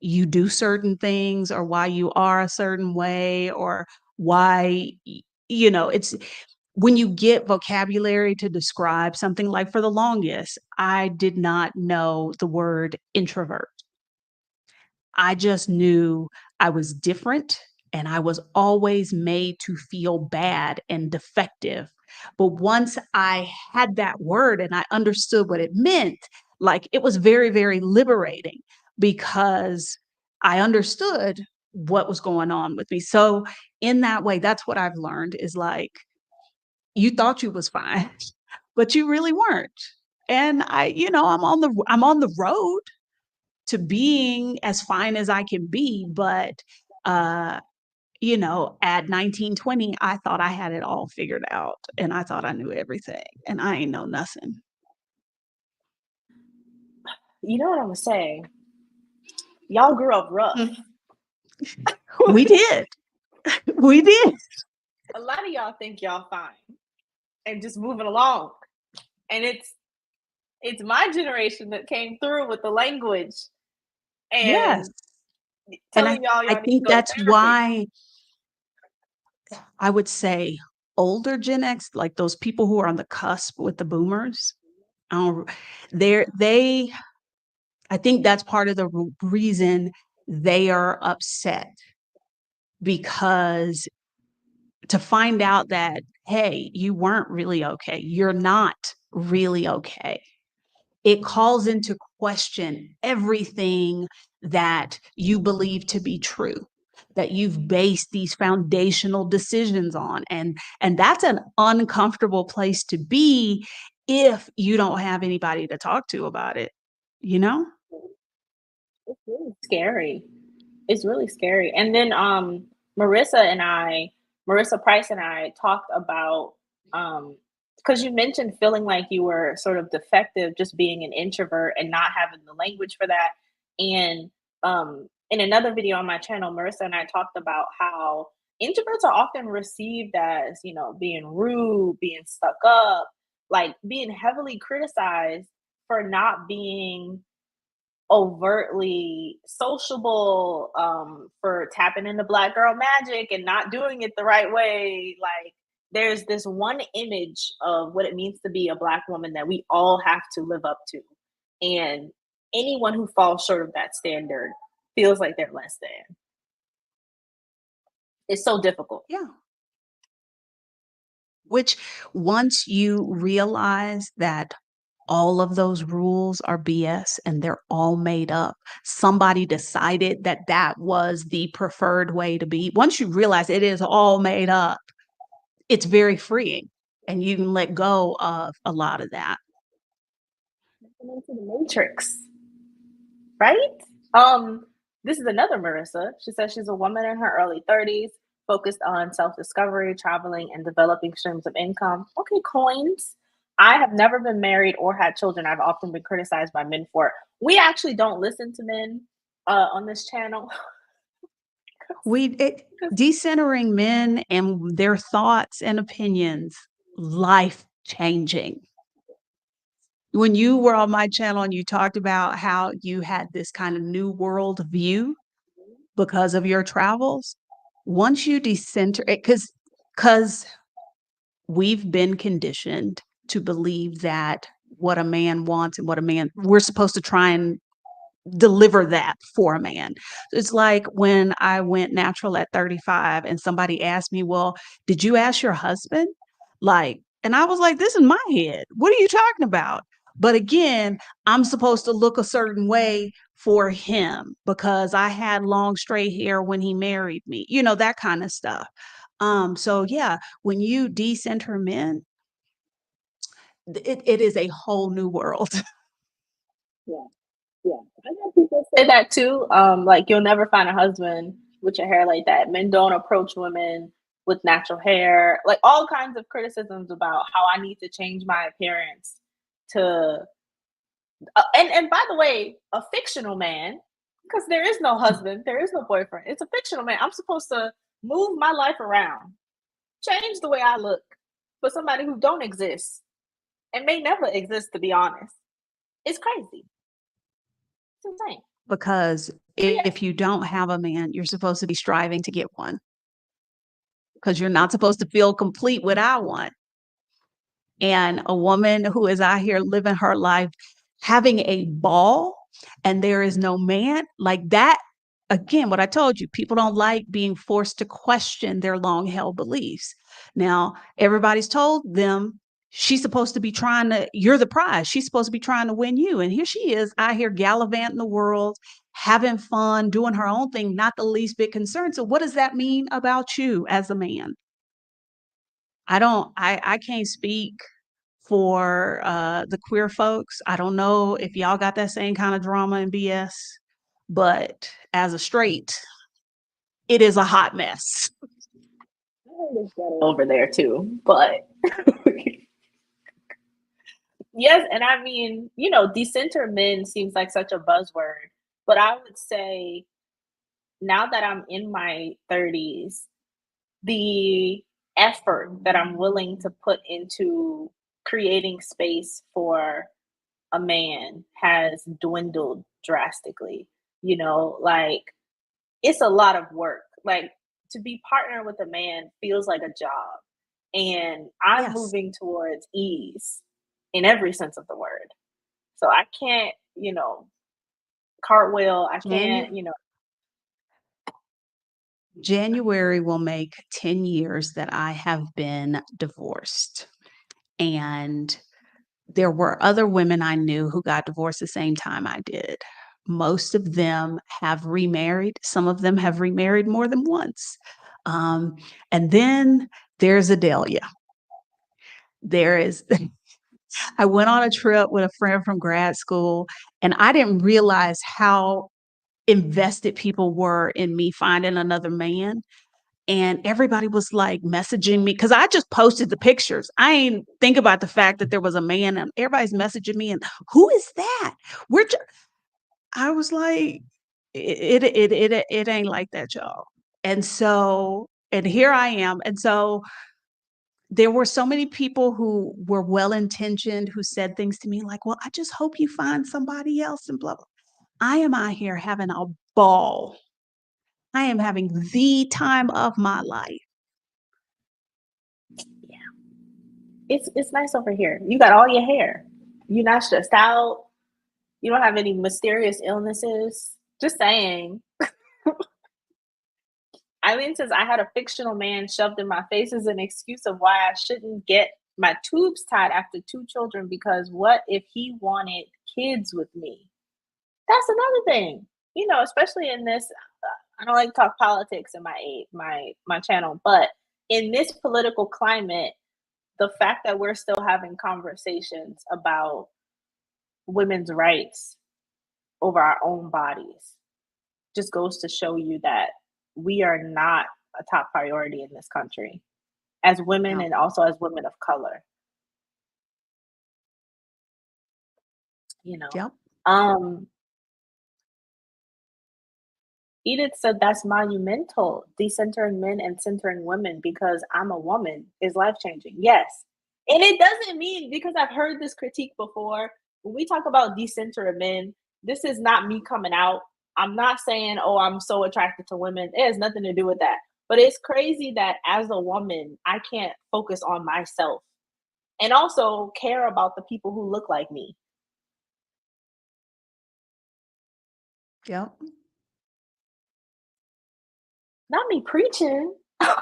Speaker 2: you do certain things or why you are a certain way or why it's when you get vocabulary to describe something. Like for the longest I did not know the word introvert. I just knew I was different and I was always made to feel bad and defective. But once I had that word and I understood what it meant, like it was very, very liberating because I understood what was going on with me. So in that way, that's what I've learned is like you thought you was fine, but you really weren't. And I'm on the road to being as fine as I can be. But, at 19, 20, I thought I had it all figured out and I thought I knew everything and I ain't know nothing.
Speaker 1: You know what I'm gonna say? Y'all grew up rough.
Speaker 2: Mm. We did. We did.
Speaker 1: A lot of y'all think y'all fine and just moving along. And it's my generation that came through with the language
Speaker 2: Yes.
Speaker 1: and
Speaker 2: And
Speaker 1: telling y'all
Speaker 2: I
Speaker 1: y'all need to
Speaker 2: think
Speaker 1: go to
Speaker 2: that's
Speaker 1: therapy.
Speaker 2: why I would say older Gen X, like those people who are on the cusp with the boomers, um, they I think that's part of the reason they are upset because to find out that, hey, you weren't really okay. You're not really okay. It calls into question everything that you believe to be true, that you've based these foundational decisions on. And that's an uncomfortable place to be if you don't have anybody to talk to about it, you know?
Speaker 1: It's really scary. It's really scary. And then Marissa and I, Marissa Price and I talked about because you mentioned feeling like you were sort of defective just being an introvert and not having the language for that. And in another video on my channel, Marissa and I talked about how introverts are often received as, you know, being rude, being stuck up, like being heavily criticized for not being overtly sociable, for tapping into black girl magic and not doing it the right way. Like there's this one image of what it means to be a black woman that we all have to live up to. And anyone who falls short of that standard feels like they're less than. It's so difficult.
Speaker 2: Yeah. Which once you realize that all of those rules are BS and they're all made up, somebody decided that that was the preferred way to be. Once you realize it is all made up, it's very freeing and you can let go of a lot of that.
Speaker 1: Into the matrix, right? Um, this is another Marissa. She says she's a woman in her early 30s, focused on self-discovery, traveling, and developing streams of income. Okay, coins. I have never been married or had children. I've often been criticized by men for it. We actually don't listen to men on this channel.
Speaker 2: Decentering men and their thoughts and opinions, life changing. When you were on my channel and you talked about how you had this kind of new world view because of your travels, once you decenter it, because we've been conditioned to believe that what a man wants and what a man we're supposed to try and deliver that for a man. It's like when I went natural at 35 and somebody asked me, well, did you ask your husband? Like, and I was like, this is my head. What are you talking about? But again, I'm supposed to look a certain way for him because I had long straight hair when he married me, that kind of stuff. So yeah, when you decenter men, it is a whole new world.
Speaker 1: Yeah, yeah. I know people say that too. Like you'll never find a husband with your hair like that. Men don't approach women with natural hair. Like all kinds of criticisms about how I need to change my appearance to and by the way, a fictional man, because there is no husband, there is no boyfriend. It's a fictional man. I'm supposed to move my life around, change the way I look for somebody who don't exist and may never exist, to be honest. It's crazy. It's insane.
Speaker 2: Because
Speaker 1: But yeah,
Speaker 2: if you don't have a man, you're supposed to be striving to get one because you're not supposed to feel complete without one. And a woman who is out here living her life, having a ball, and there is no man like that. Again, what I told you, people don't like being forced to question their long held beliefs. Now, everybody's told them she's supposed to be trying to, you're the prize. She's supposed to be trying to win you. And here she is out here gallivanting the world, having fun, doing her own thing, not the least bit concerned. So, what does that mean about you as a man? I can't speak for the queer folks. I don't know if y'all got that same kind of drama and BS, but as a straight, it is a hot mess.
Speaker 1: over there too, but Yes, and I mean, decenter men seems like such a buzzword, but I would say now that I'm in my 30s, the effort that I'm willing to put into creating space for a man has dwindled drastically. Like it's a lot of work. Like to be partnered with a man feels like a job. And I'm
Speaker 2: Yes.
Speaker 1: moving towards ease in every sense of the word. So I can't, cartwheel. I
Speaker 2: Janu
Speaker 1: can't.
Speaker 2: January will make 10 years that I have been divorced, and there were other women I knew who got divorced the same time I did. Most of them have remarried. Some of them have remarried more than once. Um, and then there's Adalia. There is I went on a trip with a friend from grad school, and I didn't realize how invested people were in me finding another man. And everybody was like messaging me because I just posted the pictures. I ain't think about the fact that there was a man, and everybody's messaging me and who is that? We're ju-. I was like, it ain't like that, y'all. And so, and here I am. And so there were so many people who were well intentioned who said things to me like, well, I just hope you find somebody else and blah, blah. I am out here having a ball. I am having the time of my life.
Speaker 1: Yeah, it's nice over here. You got all your hair. You're not stressed out. You don't have any mysterious illnesses. Just saying. I mean, since I had a fictional man shoved in my face as an excuse of why I shouldn't get my tubes tied after two children, because what if he wanted kids with me? That's another thing. Especially in this, I don't like to talk politics in my channel, but in this political climate, the fact that we're still having conversations about women's rights over our own bodies just goes to show you that we are not a top priority in this country as women
Speaker 2: Yeah.
Speaker 1: and also as women of color, you know.
Speaker 2: Yep.
Speaker 1: Um, Edith said that's monumental, decentering men and centering women because I'm a woman is life changing. Yes. And it doesn't mean, because I've heard this critique before, when we talk about decentering men, this is not me coming out. I'm not saying, oh, I'm so attracted to women. It has nothing to do with that. But it's crazy that as a woman, I can't focus on myself and also care about the people who look like me.
Speaker 2: Yep.
Speaker 1: Not me preaching. I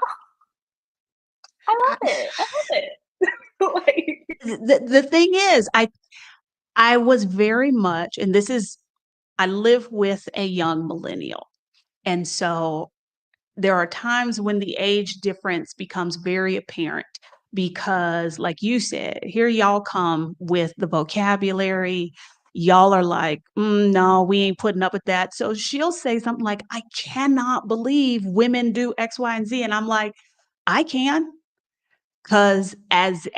Speaker 2: I,
Speaker 1: love it. I love it. Like,
Speaker 2: the thing is, I was very much, and this is, I live with a young millennial. And so there are times when the age difference becomes very apparent because, like you said, here y'all come with the vocabulary. Y'all are like, no, we ain't putting up with that. So she'll say something like, I cannot believe women do X, Y, and Z. And I'm like, I can. Because as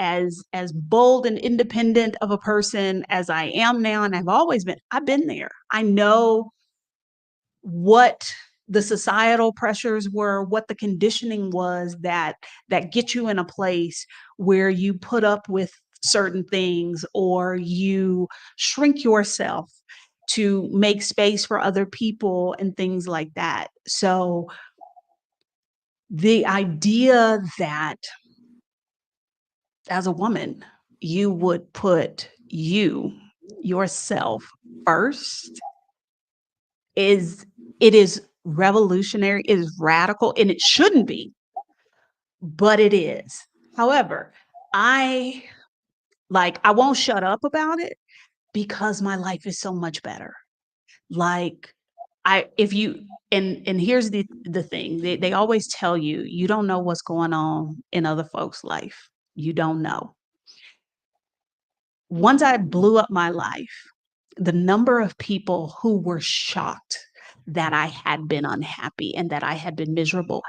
Speaker 2: bold and independent of a person as I am now, and I've always been, I've been there. I know what the societal pressures were, what the conditioning was that get you in a place where you put up with certain things or you shrink yourself to make space for other people and things like that. So the idea that as a woman, you would put yourself first is it is revolutionary, it is radical, and it shouldn't be, but it is. However, I I won't shut up about it because my life is so much better. Like I if you and here's the thing. They always tell you you don't know what's going on in other folks' life. You don't know. Once I blew up my life, the number of people who were shocked that I had been unhappy and that I had been miserable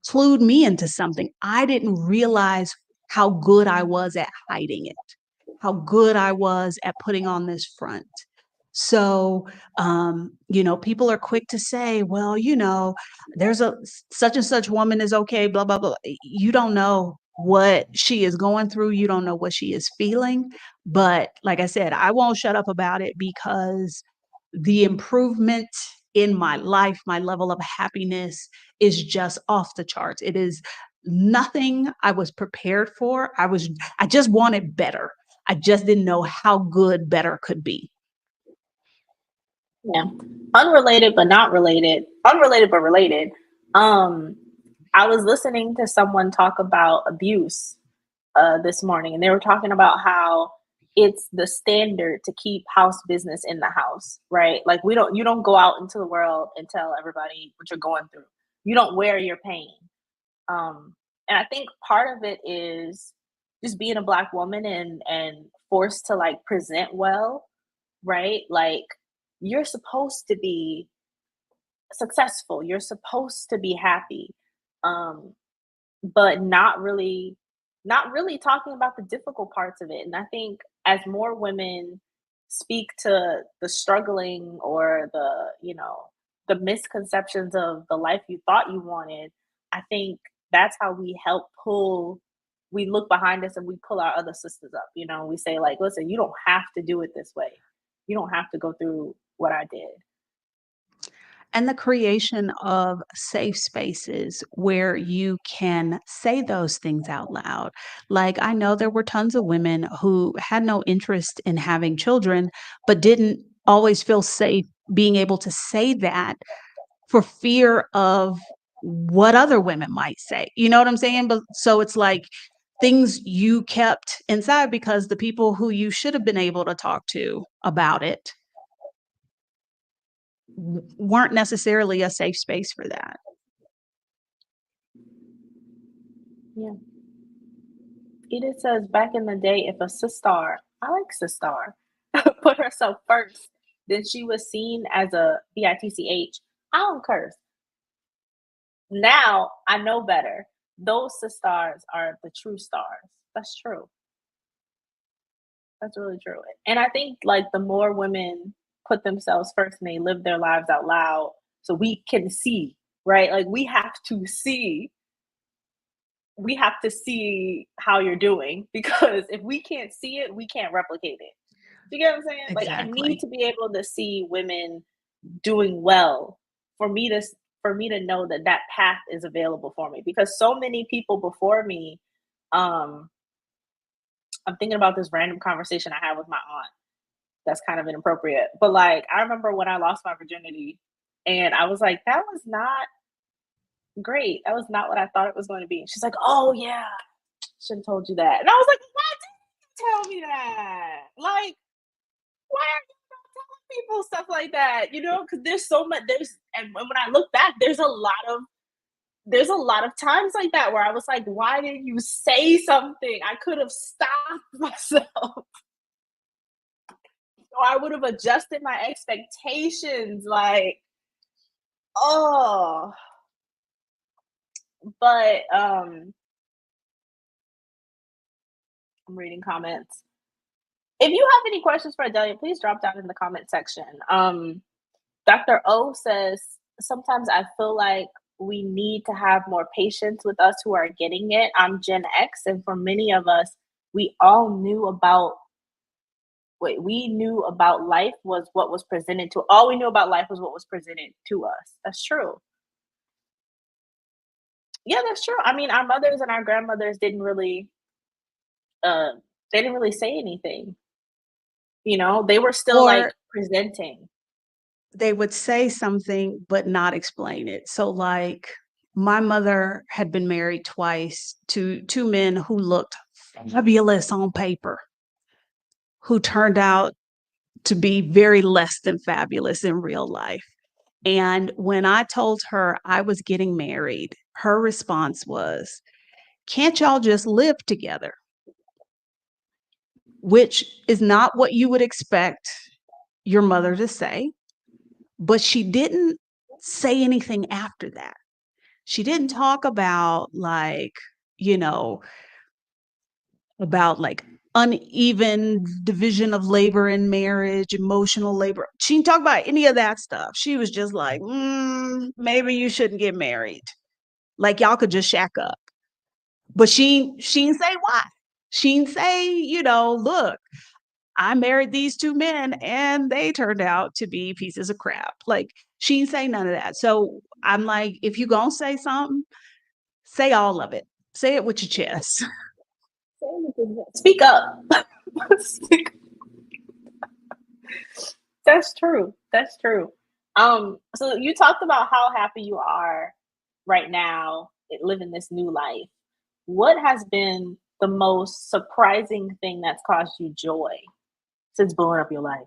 Speaker 2: clued me into something. I didn't realize how good I was at hiding it. how good I was at putting on this front. So, people are quick to say, well, there's a such and such woman is okay, blah, blah, blah. You don't know what she is going through. You don't know what she is feeling. But like I said, I won't shut up about it because the improvement in my life, my level of happiness is just off the charts. It is nothing I was prepared for. I just wanted better. I just didn't know how good better could be.
Speaker 1: Yeah. Unrelated but not related. Unrelated but related. Um, I was listening to someone talk about abuse this morning, and they were talking about how it's the standard to keep house business in the house, right? Like you don't go out into the world and tell everybody what you're going through. You don't wear your pain. And I think part of it is just being a black woman and forced to like present well, right? Like you're supposed to be successful. You're supposed to be happy. Um, but not really talking about the difficult parts of it. And I think as more women speak to the struggling or the misconceptions of the life you thought you wanted, I think that's how we look behind us and we pull our other sisters up. We say like, listen, you don't have to do it this way. You don't have to go through what I did.
Speaker 2: And the creation of safe spaces where you can say those things out loud. Like, I know there were tons of women who had no interest in having children, but didn't always feel safe being able to say that for fear of what other women might say. You know what I'm saying? But so it's like things you kept inside because the people who you should have been able to talk to about it weren't necessarily a safe space for that.
Speaker 1: Yeah. Edith says back in the day, if a sister, I like sister, put herself first, then she was seen as a bitch. I don't curse. Now I know better. Those sisters are the true stars. That's true. That's really true. And I think like the more women put themselves first and they live their lives out loud, so we can see, right? Like we have to see how you're doing because if we can't see it, we can't replicate it. You get what I'm saying? Like I need
Speaker 2: Exactly.
Speaker 1: to be able to see women doing well for me to for me to know that that path is available for me because so many people before me um I'm thinking about this random conversation I had with my aunt that's kind of inappropriate. But like I remember when I lost my virginity and I was like that was not great. That was not what I thought it was going to be. She's like, "Oh yeah, should have told you that." And I was like, "Why didn't you tell me that? Like, why are you not telling people stuff like that? Because there's so much. And when I look back, there's a lot of times like that where I was like, why didn't you say something? I could have stopped myself, or I would have adjusted my expectations. Like, oh, but I'm reading comments. If you have any questions for Adelia, please drop down in the comment section. Dr. O says, sometimes I feel like we need to have more patience with us who are getting it. I'm Gen X, and for many of us, we all knew about what we knew about life was what was presented to all we knew about life was what was presented to us. That's true. Yeah, that's true. I mean, our mothers and our grandmothers uh they didn't really say anything. They were still like
Speaker 2: Or
Speaker 1: presenting.
Speaker 2: they would say something but not explain it. So, like, my mother had been married twice to two men who looked fabulous on paper, who turned out to be very less than fabulous in real life. And when I told her I was getting married, her response was, "Can't y'all just live together?" Which is not what you would expect your mother to say, but she didn't say anything after that. She didn't talk about, like, you know, about, like, uneven division of labor in marriage, emotional labor. She didn't talk about any of that stuff. She was just like, maybe you shouldn't get married. Like y'all could just shack up. But she didn't say why. She didn't say, look, I married these two men and they turned out to be pieces of crap. Like she didn't say none of that. So I'm like, if you gonna say something, say all of it. Say it with your chest.
Speaker 1: Speak up. That's true. That's true. So you talked about how happy you are right now living this new life. What has been the most surprising thing that's caused you joy since blowing up your life?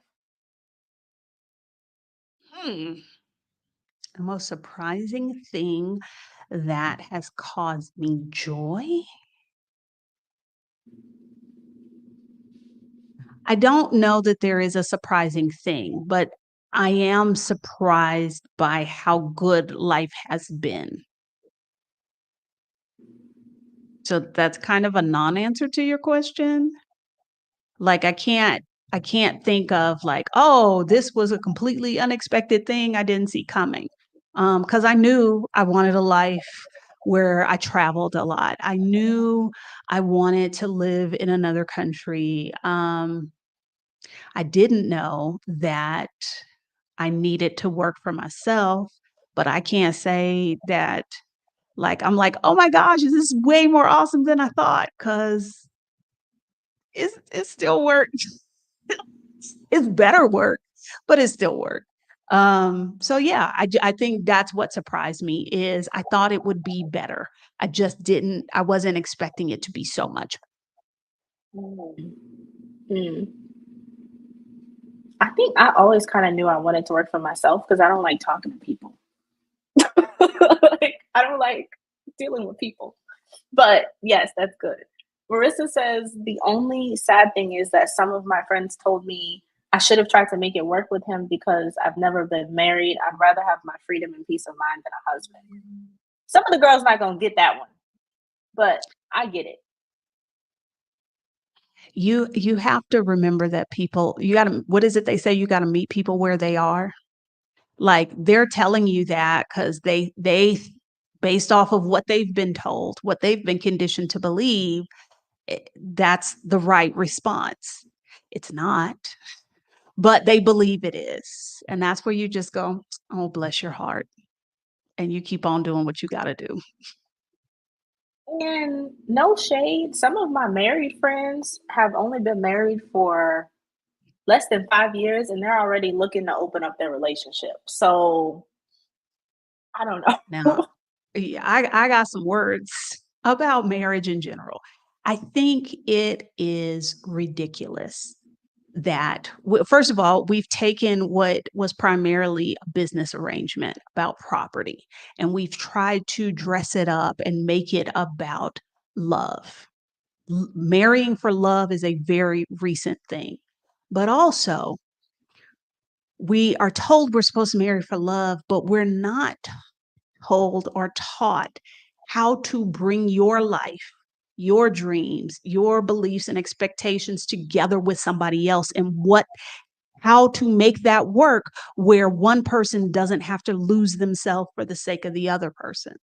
Speaker 2: Hmm. The most surprising thing that has caused me joy? I don't know that there is a surprising thing, but I am surprised by how good life has been. So that's kind of a non-answer to your question. Like I can't think of like, "Oh, this was a completely unexpected thing I didn't see coming." Because I knew I wanted a life where I traveled a lot. I knew I wanted to live in another country. I didn't know that I needed to work for myself, but I can't say that, like, I'm like, "Oh my gosh, this is way more awesome than I thought," 'cause it's still work. It's better work, but it's still work. So yeah, I think that's what surprised me is I thought it would be better. I wasn't expecting it to be so much.
Speaker 1: Mm. Mm. I think I always kind of knew I wanted to work for myself because I don't like talking to people. Like, I don't like dealing with people. But yes, that's good. Marissa says the only sad thing is that some of my friends told me I should have tried to make it work with him because I've never been married. I'd rather have my freedom and peace of mind than a husband. Some of the girls not gonna get that one, but I get it.
Speaker 2: You have to remember that people you gotta what is it they say? You gotta meet people where they are? Like, they're telling you that because based off of what they've been told, what they've been conditioned to believe, that's the right response. It's not, but they believe it is, and that's where you just go, "Oh, bless your heart," and you keep on doing what you gotta do.
Speaker 1: And no shade, some of my married friends have only been married for less than 5 years and they're already looking to open up their relationship. So I don't
Speaker 2: Now,
Speaker 1: know.
Speaker 2: yeah, I got some words about marriage in general. I think it is ridiculous that first of all, we've taken what was primarily a business arrangement about property, and we've tried to dress it up and make it about love. Marrying for love is a very recent thing. But also, we are told we're supposed to marry for love, but we're not told or taught how to bring your life, your dreams, your beliefs and expectations together with somebody else and how to make that work where one person doesn't have to lose themselves for the sake of the other person.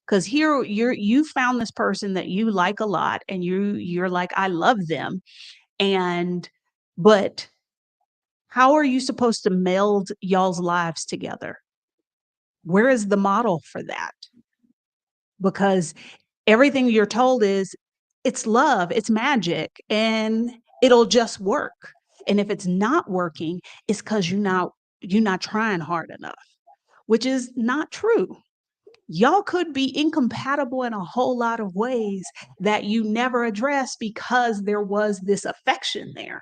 Speaker 2: Because here you found this person that you like a lot and you're like, I love them. And but how are you supposed to meld y'all's lives together? Where is the model for that? Because everything you're told is it's love, it's magic, and it'll just work. And if it's not working, it's because you're not trying hard enough, which is not true. Y'all could be incompatible in a whole lot of ways that you never addressed because there was this affection there.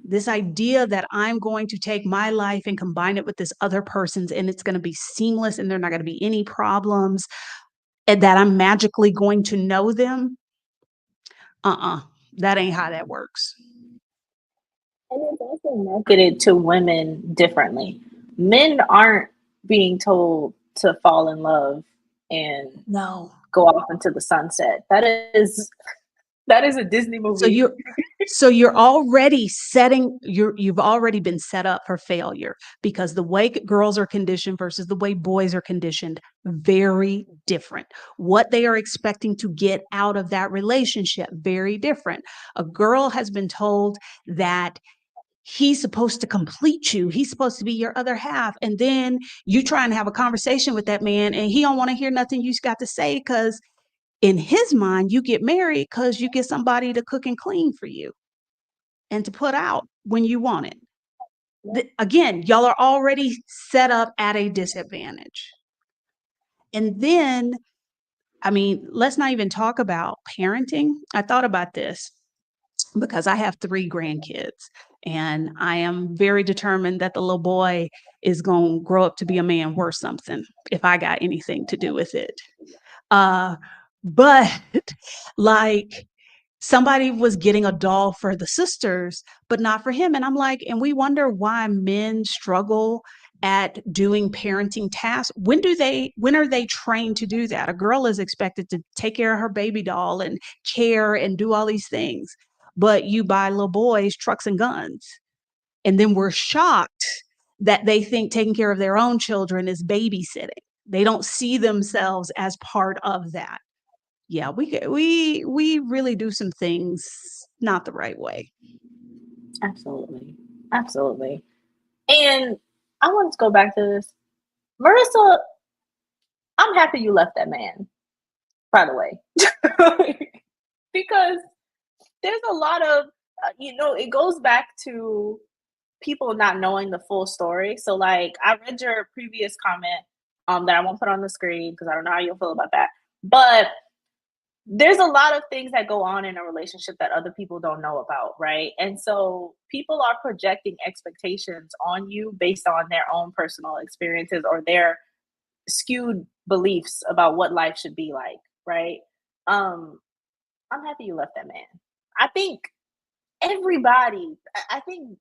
Speaker 2: This idea that I'm going to take my life and combine it with this other person's and it's going to be seamless and there are not going to be any problems and that I'm magically going to know them. Uh-uh. That ain't how that works.
Speaker 1: And it's also marketed to women differently. Men aren't being told to fall in love and
Speaker 2: No.
Speaker 1: go off into the sunset. That is That is a Disney
Speaker 2: So
Speaker 1: movie.
Speaker 2: you're already you've already been set up for failure because the way girls are conditioned versus the way boys are conditioned, very different. What they are expecting to get out of that relationship, very different. A girl has been told that he's supposed to complete you. He's supposed to be your other half. And then you try and have a conversation with that man and he don't want to hear nothing you got to say because in his mind, you get married because you get somebody to cook and clean for you and to put out when you want it. Again, y'all are already set up at a disadvantage. And then, I mean, let's not even talk about parenting. I thought about this because I have 3 grandkids and I am very determined that the little boy is going to grow up to be a man worth something if I got anything to do with it. Uh, but like somebody was getting a doll for the sisters, but not for him. And I'm like, and we wonder why men struggle at doing parenting tasks. When are they trained to do that? A girl is expected to take care of her baby doll and care and do all these things. But you buy little boys trucks and guns. And then we're shocked that they think taking care of their own children is babysitting. They don't see themselves as part of that. Yeah, we really do some things not the right way.
Speaker 1: Absolutely. Absolutely. And I want to go back to this. Marissa, I'm happy you left that man, by the way. Because there's a lot of, it goes back to people not knowing the full story. So, like, I read your previous comment that I won't put on the screen because I don't know how you'll feel about that. But there's a lot of things that go on in a relationship that other people don't know about, right? And so people are projecting expectations on you based on their own personal experiences or their skewed beliefs about what life should be like, right? Um, I'm happy you left that man. I think I think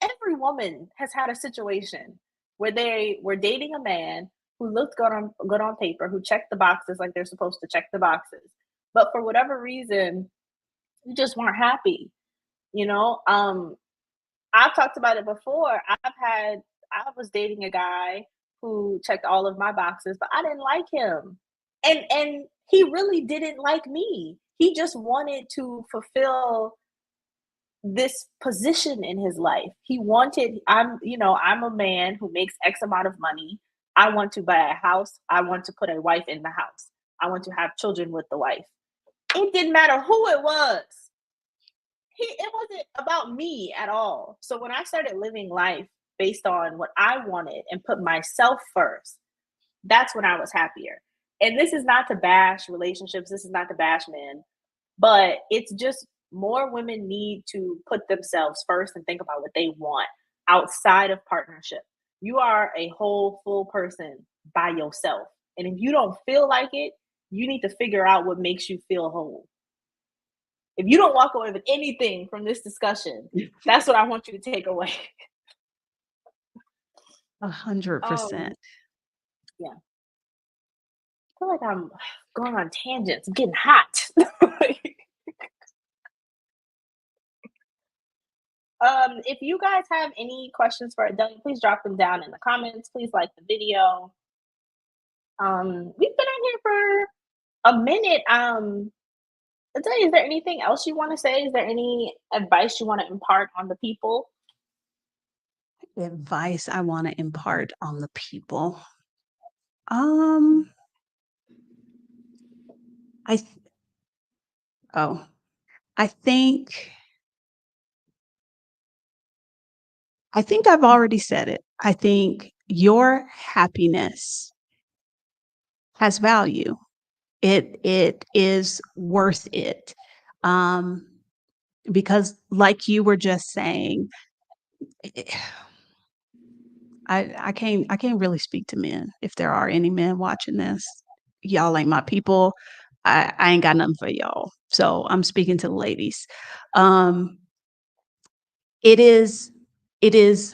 Speaker 1: every woman has had a situation where they were dating a man who looked good on paper, who checked the boxes like they're supposed to check the boxes. But for whatever reason, you just weren't happy, you know? I've talked about it before. I was dating a guy who checked all of my boxes, but I didn't like him. And he really didn't like me. He just wanted to fulfill this position in his life. I'm a man who makes X amount of money. I want to buy a house. I want to put a wife in the house. I want to have children with the wife. It didn't matter who it was. It wasn't about me at all. So when I started living life based on what I wanted and put myself first, that's when I was happier. And this is not to bash relationships, this is not to bash men, but it's just more women need to put themselves first and think about what they want outside of partnership. You are a whole full person by yourself. And if you don't feel like it, you need to figure out what makes you feel whole. If you don't walk away with anything from this discussion, that's what I want you to take away.
Speaker 2: 100%.
Speaker 1: Um, yeah. I feel like I'm going on tangents. I'm getting hot. If you guys have any questions for Adalia, please drop them down in the comments. Please like the video. We've been on here for a minute. Adalia, is there anything else you want to say? Is there any advice you want to impart on the people?
Speaker 2: Advice I want to impart on the people. Um, I th- oh, I think I've already said it. I think your happiness has value. It is worth it. Um, because like you were just saying, I can't really speak to men if there are any men watching this. Y'all ain't my people. I ain't got nothing for y'all. So I'm speaking to the ladies. Um, it is it is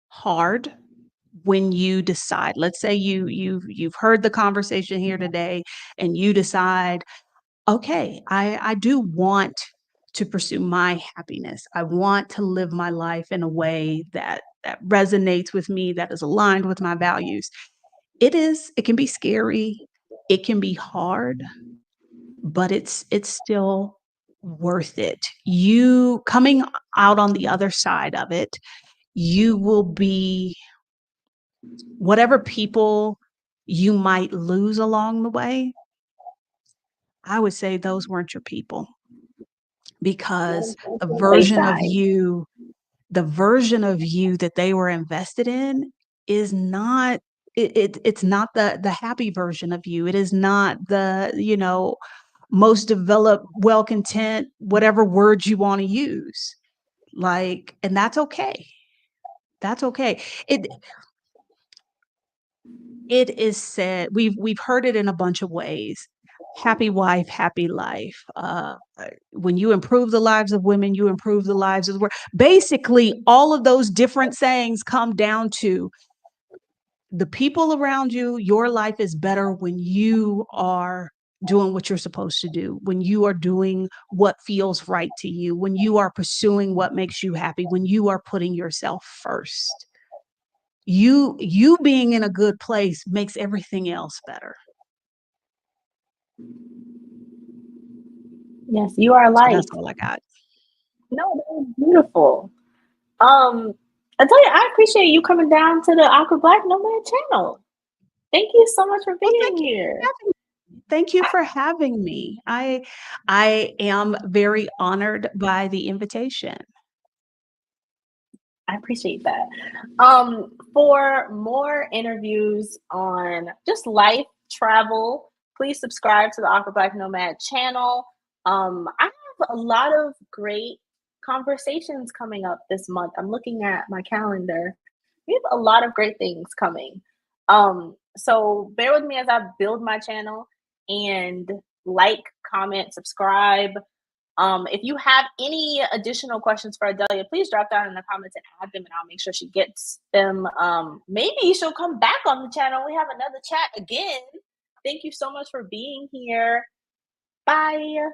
Speaker 2: hard when you decide. Let's say you've heard the conversation here today and you decide okay, I do want to pursue my happiness. I want to live my life in a way that resonates with me, that is aligned with my values. It can be scary, it can be hard, but it's still worth it. You coming out on the other side of it, you will be whatever people you might lose along the way, I would say those weren't your people because
Speaker 1: Bayside.
Speaker 2: the version of you that they were invested in is not it's not the happy version of you. It is not the, most developed, well content, whatever words you want to use. Like, and that's okay. That's okay. It it is said, we've heard it in a bunch of ways. Happy wife, happy life. When you improve the lives of women, you improve the lives of the world. Basically, all of those different sayings come down to the people around you. Your life is better when you are doing what you're supposed to do, when you are doing what feels right to you, when you are pursuing what makes you happy, when you are putting yourself first. You being in a good place makes everything else better.
Speaker 1: Yes, you are
Speaker 2: So that's
Speaker 1: light.
Speaker 2: all I got.
Speaker 1: No, that was beautiful. Um, I tell you, I appreciate you coming down to the Aqua Black Nomad channel. Thank you so much for
Speaker 2: Well,
Speaker 1: being here.
Speaker 2: thank you for having me. I am very honored by the invitation.
Speaker 1: I appreciate that. For more interviews on just life, travel, please subscribe to the Aqua Black Nomad channel. I have a lot of great conversations coming up this month. I'm looking at my calendar. We have a lot of great things coming. So bear with me as I build my channel and like, comment, subscribe. If you have any additional questions for Adalia, please drop down in the comments and add them, and I'll make sure she gets them. Maybe she'll come back on the channel. We have another chat again. Thank you so much for being here. Bye.